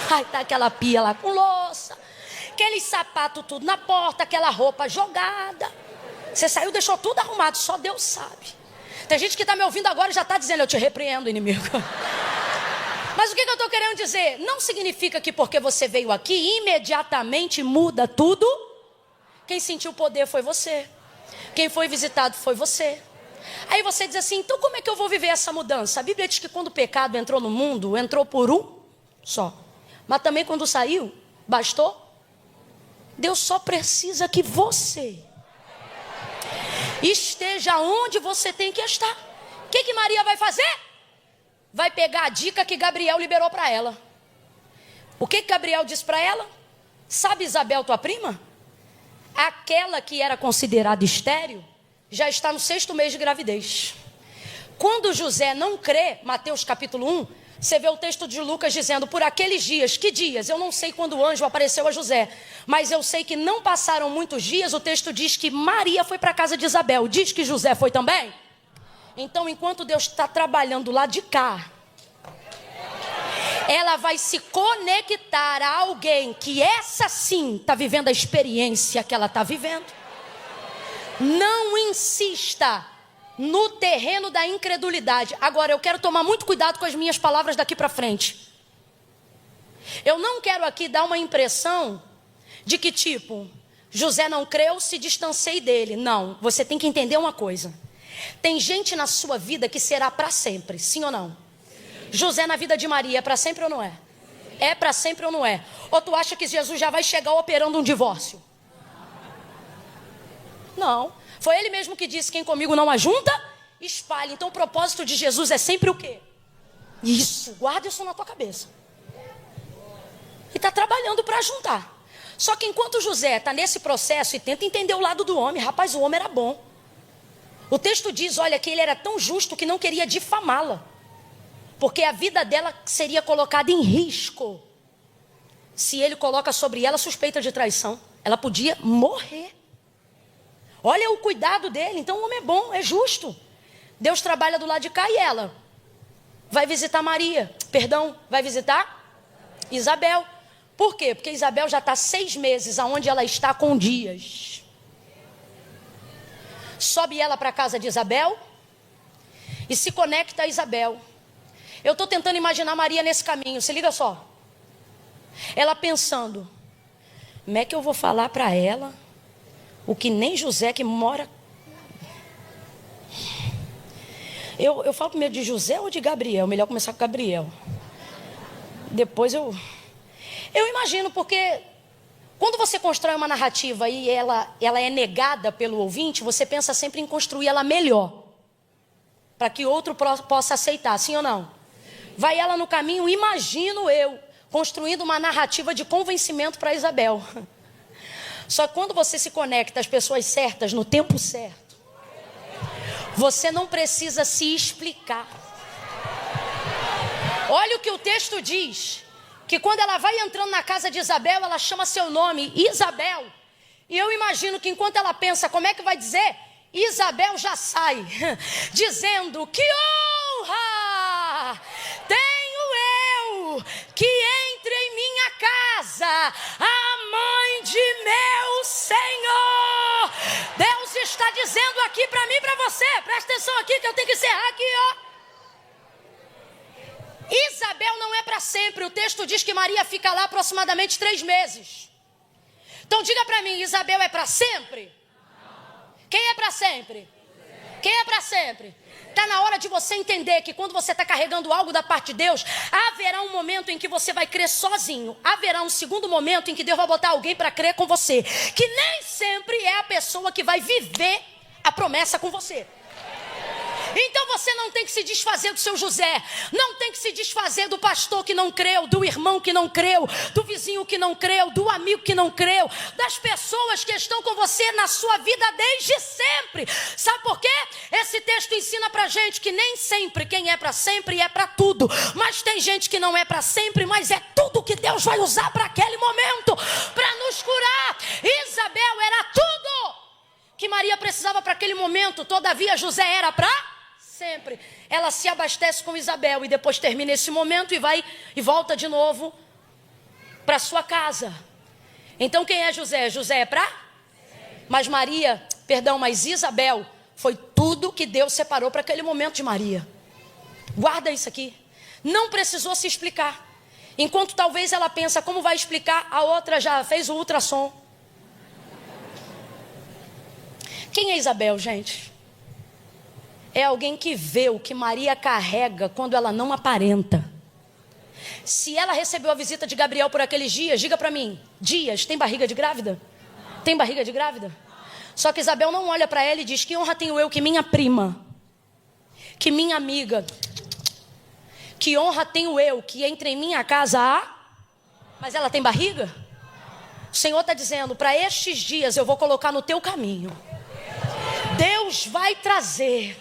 Ai, tá aquela pia lá com louça. Aqueles sapatos tudo na porta, aquela roupa jogada. Você saiu, deixou tudo arrumado, só Deus sabe. Tem gente que está me ouvindo agora e já está dizendo, eu te repreendo, inimigo. Mas o que eu estou querendo dizer? Não significa que porque você veio aqui, imediatamente muda tudo. Quem sentiu o poder foi você. Quem foi visitado foi você. Aí você diz assim, então como é que eu vou viver essa mudança? A Bíblia diz que quando o pecado entrou no mundo, entrou por um só. Mas também quando saiu, bastou? Deus só precisa que você esteja onde você tem que estar. O que Maria vai fazer? Vai pegar a dica que Gabriel liberou para ela. O que Gabriel disse para ela? Sabe Isabel, tua prima? Aquela que era considerada estéril, já está no 6º mês de gravidez. Quando José não crê, Mateus capítulo 1, você vê o texto de Lucas dizendo, por aqueles dias, que dias? Eu não sei quando o anjo apareceu a José, mas eu sei que não passaram muitos dias, o texto diz que Maria foi para a casa de Isabel. Diz que José foi também? Então, enquanto Deus está trabalhando lá de cá, ela vai se conectar a alguém que essa sim está vivendo a experiência que ela está vivendo. Não insista no terreno da incredulidade. Agora, eu quero tomar muito cuidado com as minhas palavras daqui para frente. Eu não quero aqui dar uma impressão de que tipo, José não creu, se distanciei dele. Não, você tem que entender uma coisa. Tem gente na sua vida que será para sempre, sim ou não? Sim. José na vida de Maria é para sempre ou não é? Sim. É para sempre ou não é? Ou tu acha que Jesus já vai chegar operando um divórcio? Não. Foi ele mesmo que disse, quem comigo não ajunta, espalha. Então o propósito de Jesus é sempre o quê? Isso, guarda isso na tua cabeça. E está trabalhando para juntar. Só que enquanto José está nesse processo e tenta entender o lado do homem, rapaz, o homem era bom. O texto diz, olha, que ele era tão justo que não queria difamá-la, porque a vida dela seria colocada em risco se ele coloca sobre ela suspeita de traição. Ela podia morrer. Olha o cuidado dele. Então o homem é bom, é justo. Deus trabalha do lado de cá e ela vai visitar vai visitar Isabel. Por quê? Porque Isabel já está 6 meses aonde ela está com dias. Sobe ela para a casa de Isabel e se conecta a Isabel. Eu estou tentando imaginar Maria nesse caminho, se liga só. Ela pensando, como é que eu vou falar para ela o que nem José que mora... Eu falo primeiro de José ou de Gabriel? Melhor começar com Gabriel. Depois eu imagino, porque quando você constrói uma narrativa e ela é negada pelo ouvinte, você pensa sempre em construir ela melhor, para que outro possa aceitar, sim ou não? Vai ela no caminho, imagino eu, construindo uma narrativa de convencimento para Isabel. Só que quando você se conecta às pessoas certas, no tempo certo, você não precisa se explicar. Olha o que o texto diz, que quando ela vai entrando na casa de Isabel, ela chama seu nome, Isabel. E eu imagino que enquanto ela pensa, como é que vai dizer? Isabel já sai, dizendo, que honra tenho eu, que entre em minha casa a mãe de meu Senhor. Deus está dizendo aqui para mim e para você, presta atenção aqui que eu tenho que encerrar aqui, ó. Isabel não é para sempre. O texto diz que Maria fica lá aproximadamente 3 meses. Então diga para mim, Isabel é para sempre? Quem é para sempre? Quem é para sempre? Está na hora de você entender que quando você está carregando algo da parte de Deus, haverá um momento em que você vai crer sozinho. Haverá um segundo momento em que Deus vai botar alguém para crer com você, que nem sempre é a pessoa que vai viver a promessa com você. Então você não tem que se desfazer do seu José, não tem que se desfazer do pastor que não creu, do irmão que não creu, do vizinho que não creu, do amigo que não creu, das pessoas que estão com você na sua vida desde sempre. Sabe por quê? Esse texto ensina pra gente que nem sempre quem é pra sempre é pra tudo, mas tem gente que não é pra sempre, mas é tudo que Deus vai usar para aquele momento, para nos curar. Isabel era tudo que Maria precisava para aquele momento, todavia José era para sempre. Ela se abastece com Isabel e depois termina esse momento e volta de novo para sua casa. Então quem é José? José é para? Mas Isabel foi tudo que Deus separou para aquele momento de Maria. Guarda isso aqui. Não precisou se explicar. Enquanto talvez ela pensa como vai explicar, a outra já fez o ultrassom. Quem é Isabel, gente? É alguém que vê o que Maria carrega quando ela não aparenta. Se ela recebeu a visita de Gabriel por aqueles dias, diga para mim, dias, tem barriga de grávida? Tem barriga de grávida? Só que Isabel não olha para ela e diz, que honra tenho eu que minha prima, que minha amiga, que honra tenho eu que entre em minha casa há... Mas ela tem barriga? O Senhor está dizendo, para estes dias eu vou colocar no teu caminho. Deus vai trazer,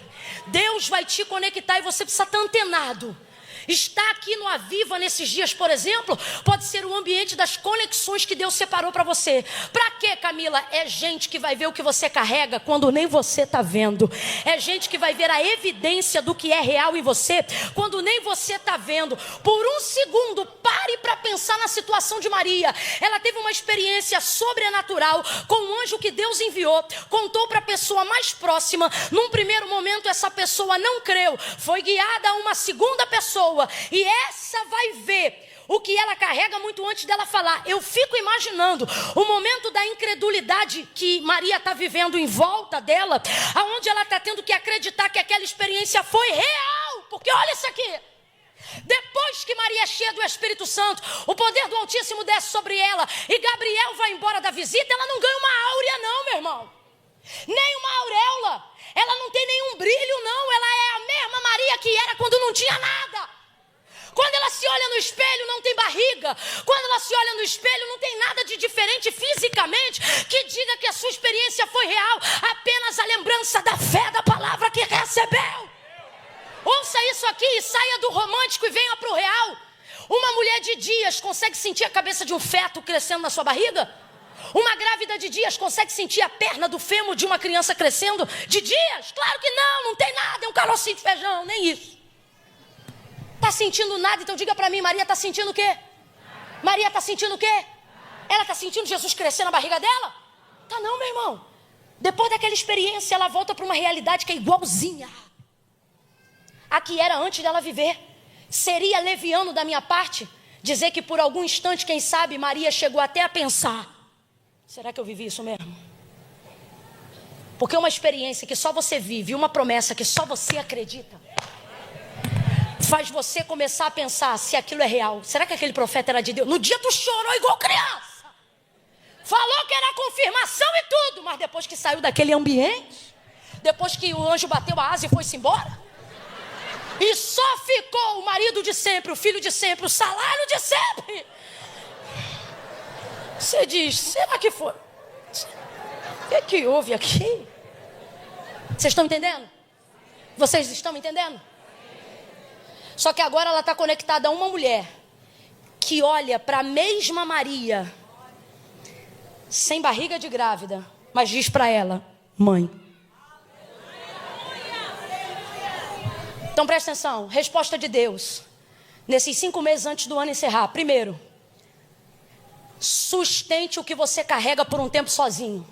Deus vai te conectar e você precisa estar antenado. Estar aqui no Aviva nesses dias, por exemplo, pode ser o ambiente das conexões que Deus separou para você. Para quê, Camila? É gente que vai ver o que você carrega quando nem você está vendo. É gente que vai ver a evidência do que é real em você quando nem você está vendo. Por um segundo, pare para pensar na situação de Maria. Ela teve uma experiência sobrenatural com um anjo que Deus enviou. Contou para a pessoa mais próxima. Num primeiro momento, essa pessoa não creu. Foi guiada a uma segunda pessoa. E essa vai ver o que ela carrega muito antes dela falar. Eu fico imaginando o momento da incredulidade que Maria está vivendo em volta dela, aonde ela está tendo que acreditar que aquela experiência foi real. Porque olha isso aqui. Depois que Maria é cheia do Espírito Santo, o poder do Altíssimo desce sobre ela e Gabriel vai embora da visita, ela não ganha uma áurea não, meu irmão. Nem uma auréola. Ela não tem nenhum brilho não. Ela é a mesma Maria que era quando não tinha nada. Quando ela se olha no espelho, não tem barriga. Quando ela se olha no espelho, não tem nada de diferente fisicamente que diga que a sua experiência foi real. Apenas a lembrança da fé da palavra que recebeu. Ouça isso aqui e saia do romântico e venha para o real. Uma mulher de dias consegue sentir a cabeça de um feto crescendo na sua barriga? Uma grávida de dias consegue sentir a perna do fêmur de uma criança crescendo de dias? Claro que não, não tem nada, é um carocinho de feijão, nem isso. Está sentindo nada? Então diga para mim, Maria está sentindo o quê? Maria está sentindo o quê? Ela está sentindo Jesus crescer na barriga dela? Tá não, meu irmão. Depois daquela experiência, ela volta para uma realidade que é igualzinha a que era antes dela viver. Seria leviano da minha parte dizer que por algum instante, quem sabe, Maria chegou até a pensar: será que eu vivi isso mesmo? Porque uma experiência que só você vive, uma promessa que só você acredita, faz você começar a pensar se aquilo é real. Será que aquele profeta era de Deus? No dia tu chorou igual criança. Falou que era confirmação e tudo. Mas depois que saiu daquele ambiente, depois que o anjo bateu a asa e foi-se embora, e só ficou o marido de sempre, o filho de sempre, o salário de sempre, você diz: será que foi? O que houve aqui? Vocês estão entendendo? Vocês estão entendendo? Só que agora ela está conectada a uma mulher que olha para a mesma Maria, sem barriga de grávida, mas diz para ela: mãe. Então presta atenção, resposta de Deus, nesses 5 meses antes do ano encerrar. Primeiro, sustente o que você carrega por um tempo sozinho.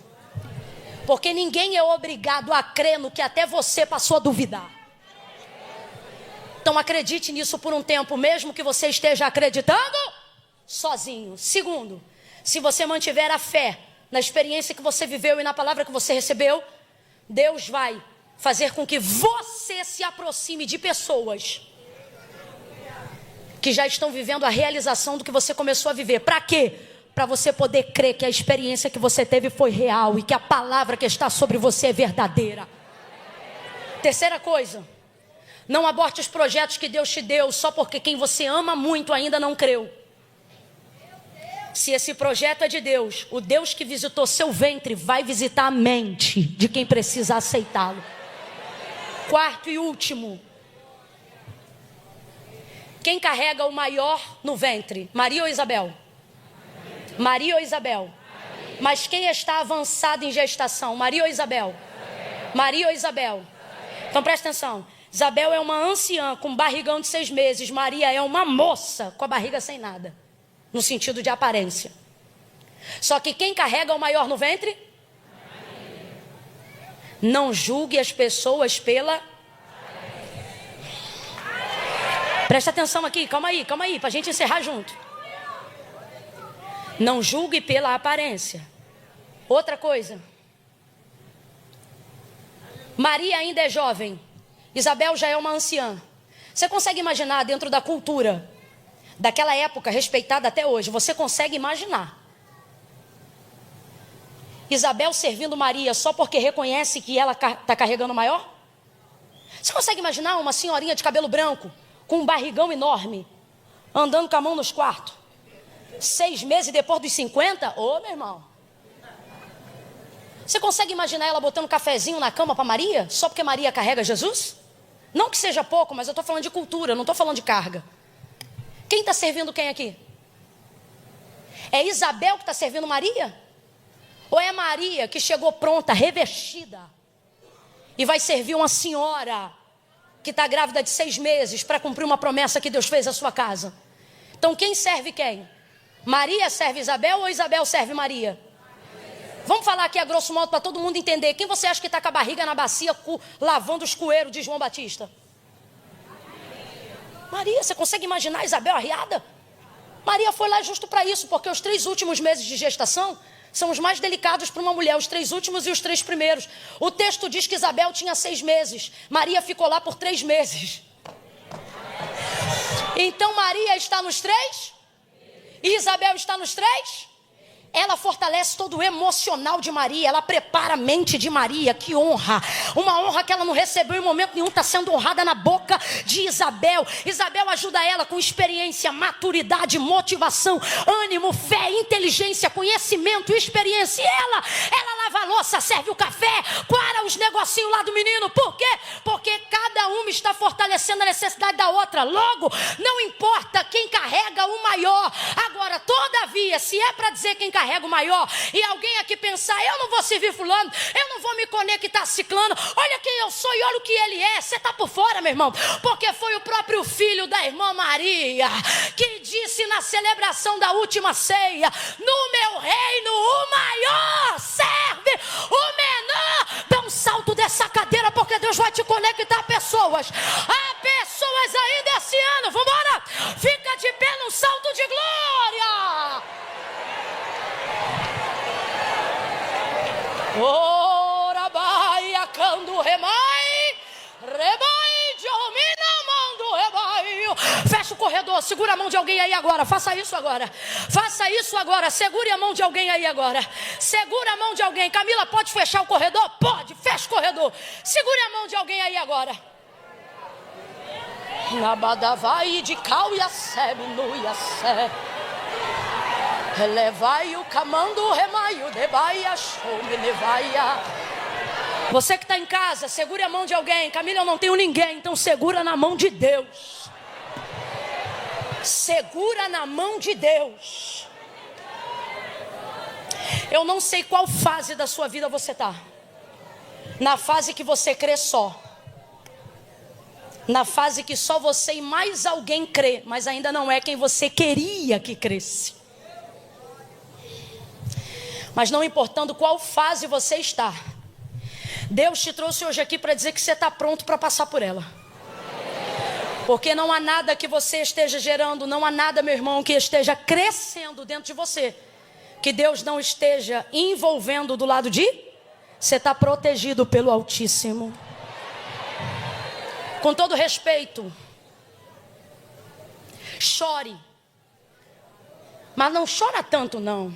Porque ninguém é obrigado a crer no que até você passou a duvidar. Então acredite nisso por um tempo, mesmo que você esteja acreditando sozinho. Segundo, se você mantiver a fé na experiência que você viveu e na palavra que você recebeu, Deus vai fazer com que você se aproxime de pessoas que já estão vivendo a realização do que você começou a viver. Para quê? Para você poder crer que a experiência que você teve foi real e que a palavra que está sobre você é verdadeira. Terceira coisa, não aborte os projetos que Deus te deu só porque quem você ama muito ainda não creu. Se esse projeto é de Deus, o Deus que visitou seu ventre vai visitar a mente de quem precisa aceitá-lo. Quarto e último, quem carrega o maior no ventre? Maria ou Isabel? Maria ou Isabel? Mas quem está avançado em gestação? Maria ou Isabel? Maria ou Isabel? Então presta atenção. Isabel é uma anciã com barrigão de 6 meses. Maria é uma moça com a barriga sem nada, no sentido de aparência. Só que quem carrega o maior no ventre? Não julgue as pessoas pela... Presta atenção aqui, calma aí, para a gente encerrar junto. Não julgue pela aparência. Outra coisa. Maria ainda é jovem. Isabel já é uma anciã. Você consegue imaginar dentro da cultura daquela época, respeitada até hoje, você consegue imaginar Isabel servindo Maria só porque reconhece que ela está carregando o maior? Você consegue imaginar uma senhorinha de cabelo branco, com um barrigão enorme, andando com a mão nos quartos, 6 meses depois dos 50? Ô, meu irmão, você consegue imaginar ela botando um cafezinho na cama para Maria, só porque Maria carrega Jesus? Não que seja pouco, mas eu estou falando de cultura, não estou falando de carga. Quem está servindo quem aqui? É Isabel que está servindo Maria? Ou é Maria que chegou pronta, revestida, e vai servir uma senhora que está grávida de 6 meses para cumprir uma promessa que Deus fez à sua casa? Então quem serve quem? Maria serve Isabel ou Isabel serve Maria? Vamos falar aqui a grosso modo para todo mundo entender. Quem você acha que está com a barriga na bacia lavando os coeiros de João Batista? Maria. Você consegue imaginar Isabel arriada? Maria foi lá justo para isso, porque os 3 últimos meses de gestação são os mais delicados para uma mulher, os 3 últimos e os 3 primeiros. O texto diz que Isabel tinha 6 meses, Maria ficou lá por 3 meses. Então Maria está nos 3 e Isabel está nos 3. Ela fortalece todo o emocional de Maria. Ela prepara a mente de Maria. Que honra. Uma honra que ela não recebeu em momento nenhum. Está sendo honrada na boca de Isabel. Isabel ajuda ela com experiência, maturidade, motivação, ânimo, fé, inteligência, conhecimento, experiência. E ela lava a louça, serve o café, quara os negocinhos lá do menino. Por quê? Porque cada uma está fortalecendo a necessidade da outra. Logo, não importa quem carrega o maior. Agora, todavia, se é para dizer quem carrega o maior, e alguém aqui pensar, eu não vou servir fulano, eu não vou me conectar a ciclano, olha quem eu sou e olha o que ele é, você está por fora, meu irmão, porque foi o próprio filho da irmã Maria, que disse na celebração da última ceia, no meu reino o maior serve o menor. Dá um salto dessa cadeira, porque Deus vai te conectar a pessoas ainda esse ano, vamos embora, fica de pé num salto de glória. Ora baia cando remai, de omina mando rebaio. Fecha o corredor, segura a mão de alguém aí agora. Faça isso agora. Segure a mão de alguém aí agora. Segura a mão de alguém. Camila, pode fechar o corredor? Pode, fecha o corredor. Segure a mão de alguém aí agora. Nabadavai de cal e a sebe no e a sé. Elevai o camando remaio de baia show me levaia. Você que está em casa, segure a mão de alguém. Camila, eu não tenho ninguém, então segura na mão de Deus. Segura na mão de Deus. Eu não sei qual fase da sua vida você está. Na fase que você crê só. Na fase que só você e mais alguém crê, mas ainda não é quem você queria que cresce. Mas não importando qual fase você está, Deus te trouxe hoje aqui para dizer que você está pronto para passar por ela. Porque não há nada que você esteja gerando, não há nada, meu irmão, que esteja crescendo dentro de você, que Deus não esteja envolvendo do lado de... Você está protegido pelo Altíssimo. Com todo respeito, chore, mas não chora tanto não.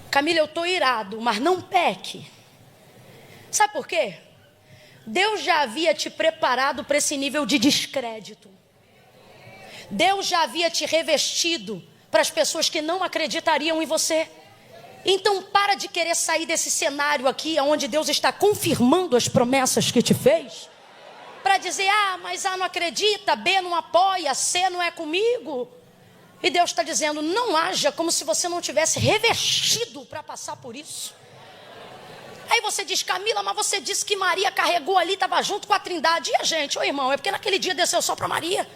Camila, eu estou irado, mas não peque. Sabe por quê? Deus já havia te preparado para esse nível de descrédito. Deus já havia te revestido para as pessoas que não acreditariam em você. Então para de querer sair desse cenário aqui, onde Deus está confirmando as promessas que te fez, para dizer, mas A não acredita, B não apoia, C não é comigo. E Deus está dizendo, não haja como se você não tivesse revestido para passar por isso. Aí você diz, Camila, mas você disse que Maria carregou ali, estava junto com a Trindade. E a gente, irmão, é porque naquele dia desceu só para Maria.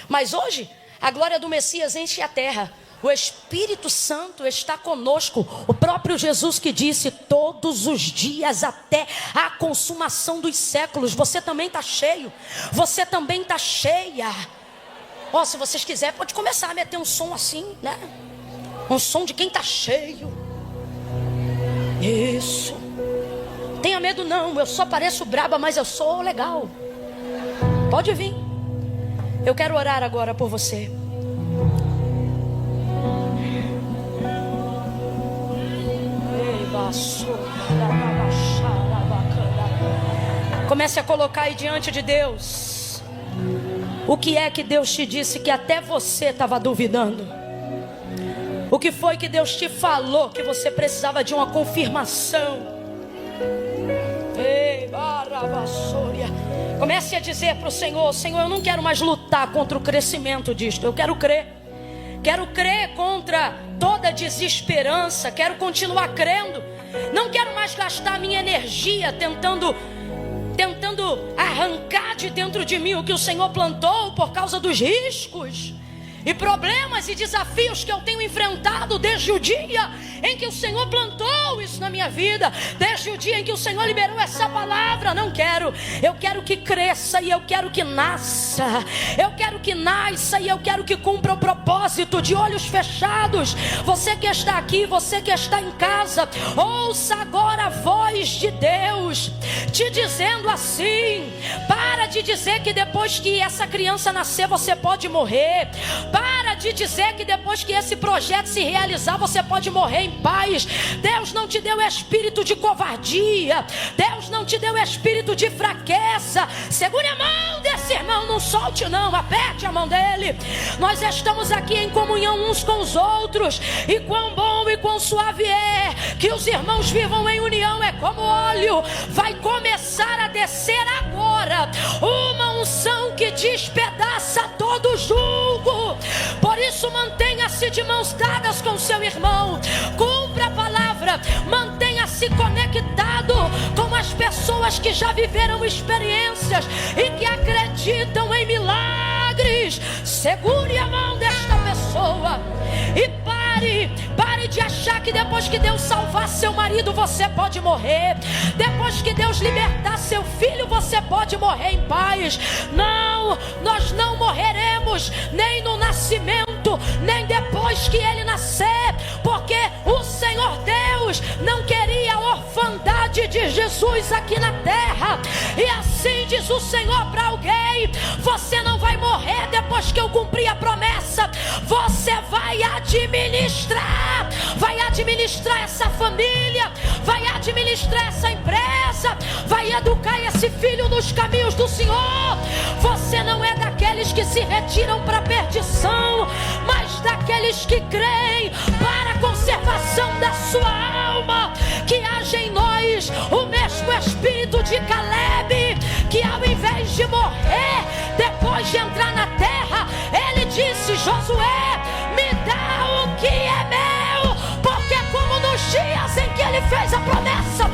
Mas hoje, a glória do Messias enche a terra. O Espírito Santo está conosco. O próprio Jesus que disse, todos os dias até a consumação dos séculos. Você também está cheio. Você também está cheia. Se vocês quiserem, pode começar a meter um som assim, né? Um som de quem está cheio. Isso. Tenha medo não, eu só pareço braba, mas eu sou legal. Pode vir. Eu quero orar agora por você. Comece a colocar aí diante de Deus. O que é que Deus te disse que até você estava duvidando? O que foi que Deus te falou que você precisava de uma confirmação? Comece a dizer para o Senhor, Senhor, eu não quero mais lutar contra o crescimento disto. Eu quero crer. Quero crer contra toda desesperança. Quero continuar crendo. Não quero mais gastar minha energia tentando arrancar de dentro de mim o que o Senhor plantou por causa dos riscos e problemas e desafios que eu tenho enfrentado desde o dia em que o Senhor plantou isso na minha vida, desde o dia em que o Senhor liberou essa palavra. Não quero, eu quero que cresça e eu quero que nasça, eu quero que nasça e eu quero que cumpra o propósito. De olhos fechados, você que está aqui, você que está em casa, ouça agora a voz de Deus te dizendo assim: para de dizer que depois que essa criança nascer você pode morrer. Para te dizer que depois que esse projeto se realizar, você pode morrer em paz. Deus não te deu espírito de covardia. Deus não te deu espírito de fraqueza. Segure a mão desse irmão, não solte não, aperte a mão dele. Nós estamos aqui em comunhão uns com os outros, e quão bom e quão suave é que os irmãos vivam em união. É como óleo, vai começar a descer agora uma unção que despedaça todo julgo. Por isso, mantenha-se de mãos dadas com seu irmão, cumpra a palavra, mantenha-se conectado com as pessoas que já viveram experiências e que acreditam em milagres. Segure a mão desta pessoa e pare de achar que depois que Deus salvar seu marido, você pode morrer. Depois que Deus libertar seu filho, você pode morrer em paz. Não, nós não morreremos nem no nascimento, nem depois que ele nascer, porque o Senhor Deus não queria a orfandade de Jesus aqui na terra. E assim diz o Senhor para alguém: você não vai morrer depois que eu cumprir a promessa. Você vai administrar essa família, vai administrar essa empresa, vai educar esse filho nos caminhos do Senhor. Você não é daqueles que se retiram para a perdição, mas daqueles que creem para a conservação da sua alma. Que haja em nós o mesmo espírito de Caleb, que ao invés de morrer depois de entrar na terra, ele disse: Josué, me dá o que é meu, porque como nos dias em que ele fez a promessa,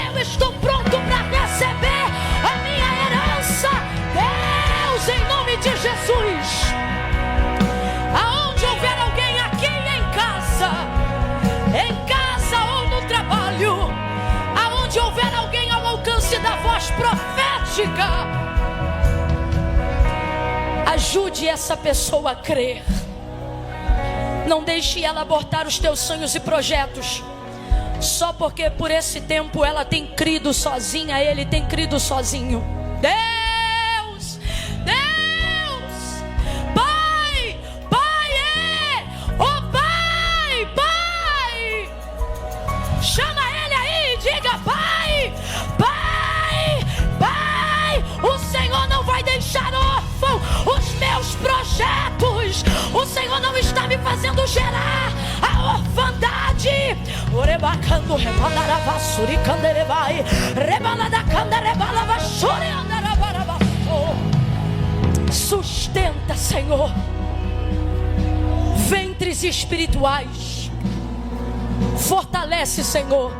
eu estou pronto para receber a minha herança. Deus, em nome de Jesus, aonde houver alguém aqui em casa ou no trabalho, aonde houver alguém ao alcance da voz profética, ajude essa pessoa a crer. Não deixe ela abortar os teus sonhos e projetos, só porque por esse tempo ela tem crido sozinha, ele tem crido sozinho. Deus, Pai, Pai, chama ele aí e diga: Pai, o Senhor não vai deixar órfão os meus projetos. O Senhor não está me fazendo gerar a orfandade. Sustenta, Senhor, ventres espirituais. Fortalece, Senhor,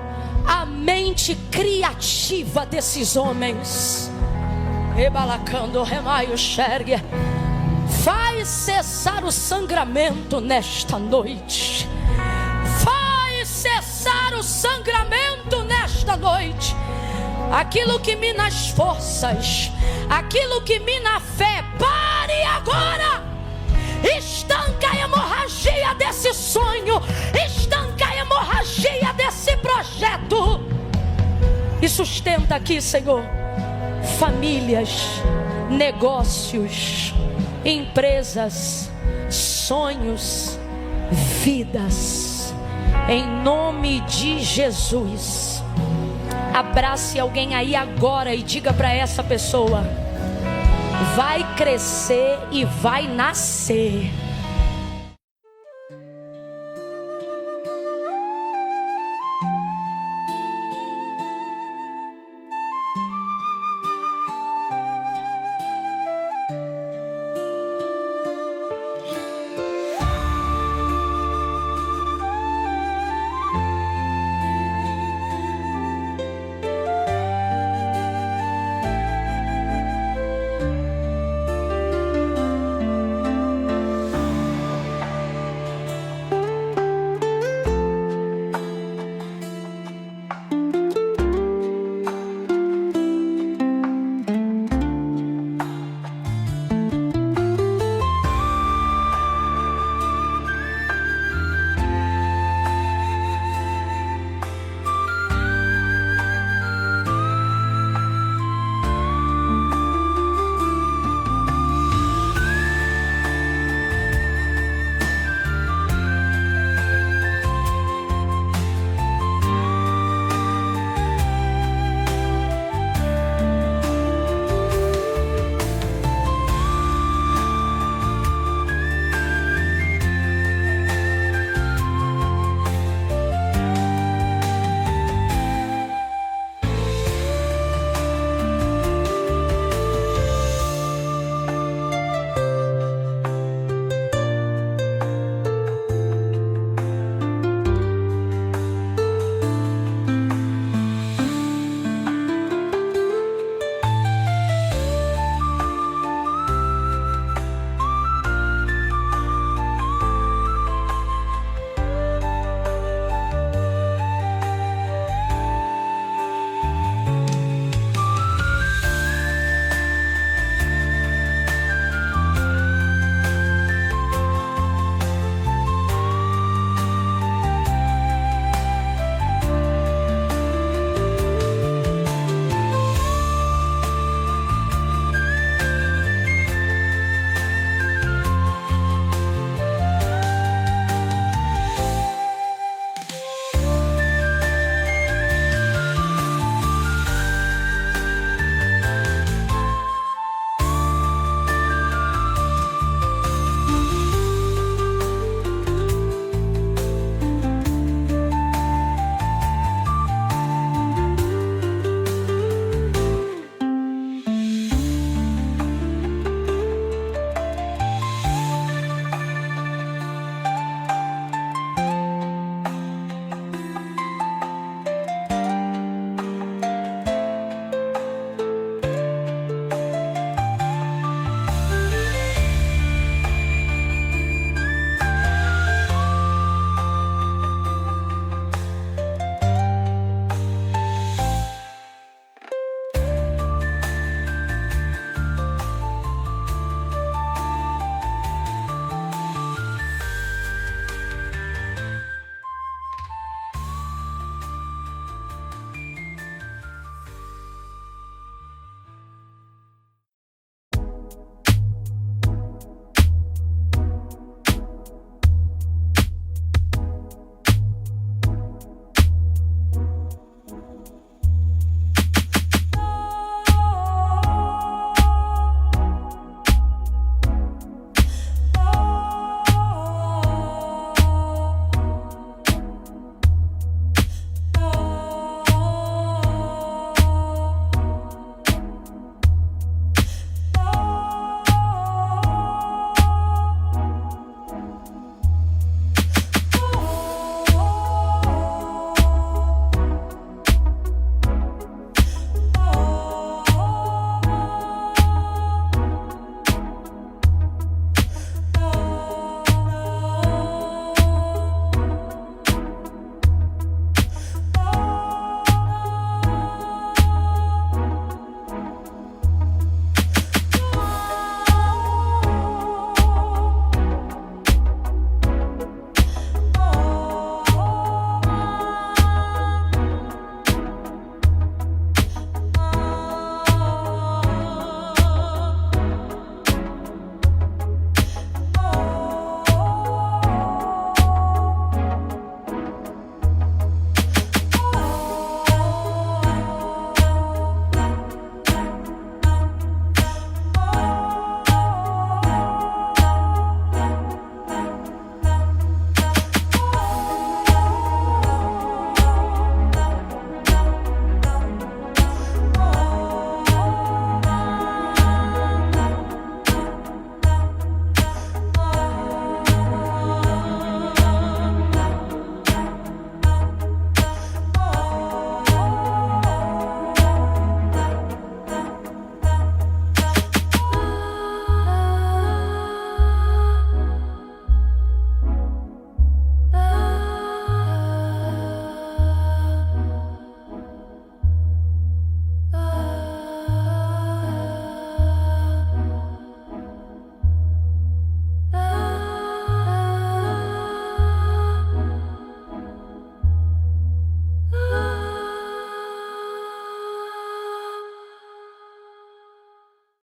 a mente criativa desses homens. Rebalacando remaio xergue. Faz cessar o sangramento nesta noite. Faz cessar o sangramento nesta noite. Aquilo que mina as forças, aquilo que mina a fé, pare agora. Estanca a hemorragia desse sonho, estanca a hemorragia desse projeto. E sustenta aqui, Senhor, famílias, negócios, empresas, sonhos, vidas, em nome de Jesus. Abrace alguém aí agora e diga para essa pessoa: vai crescer e vai nascer.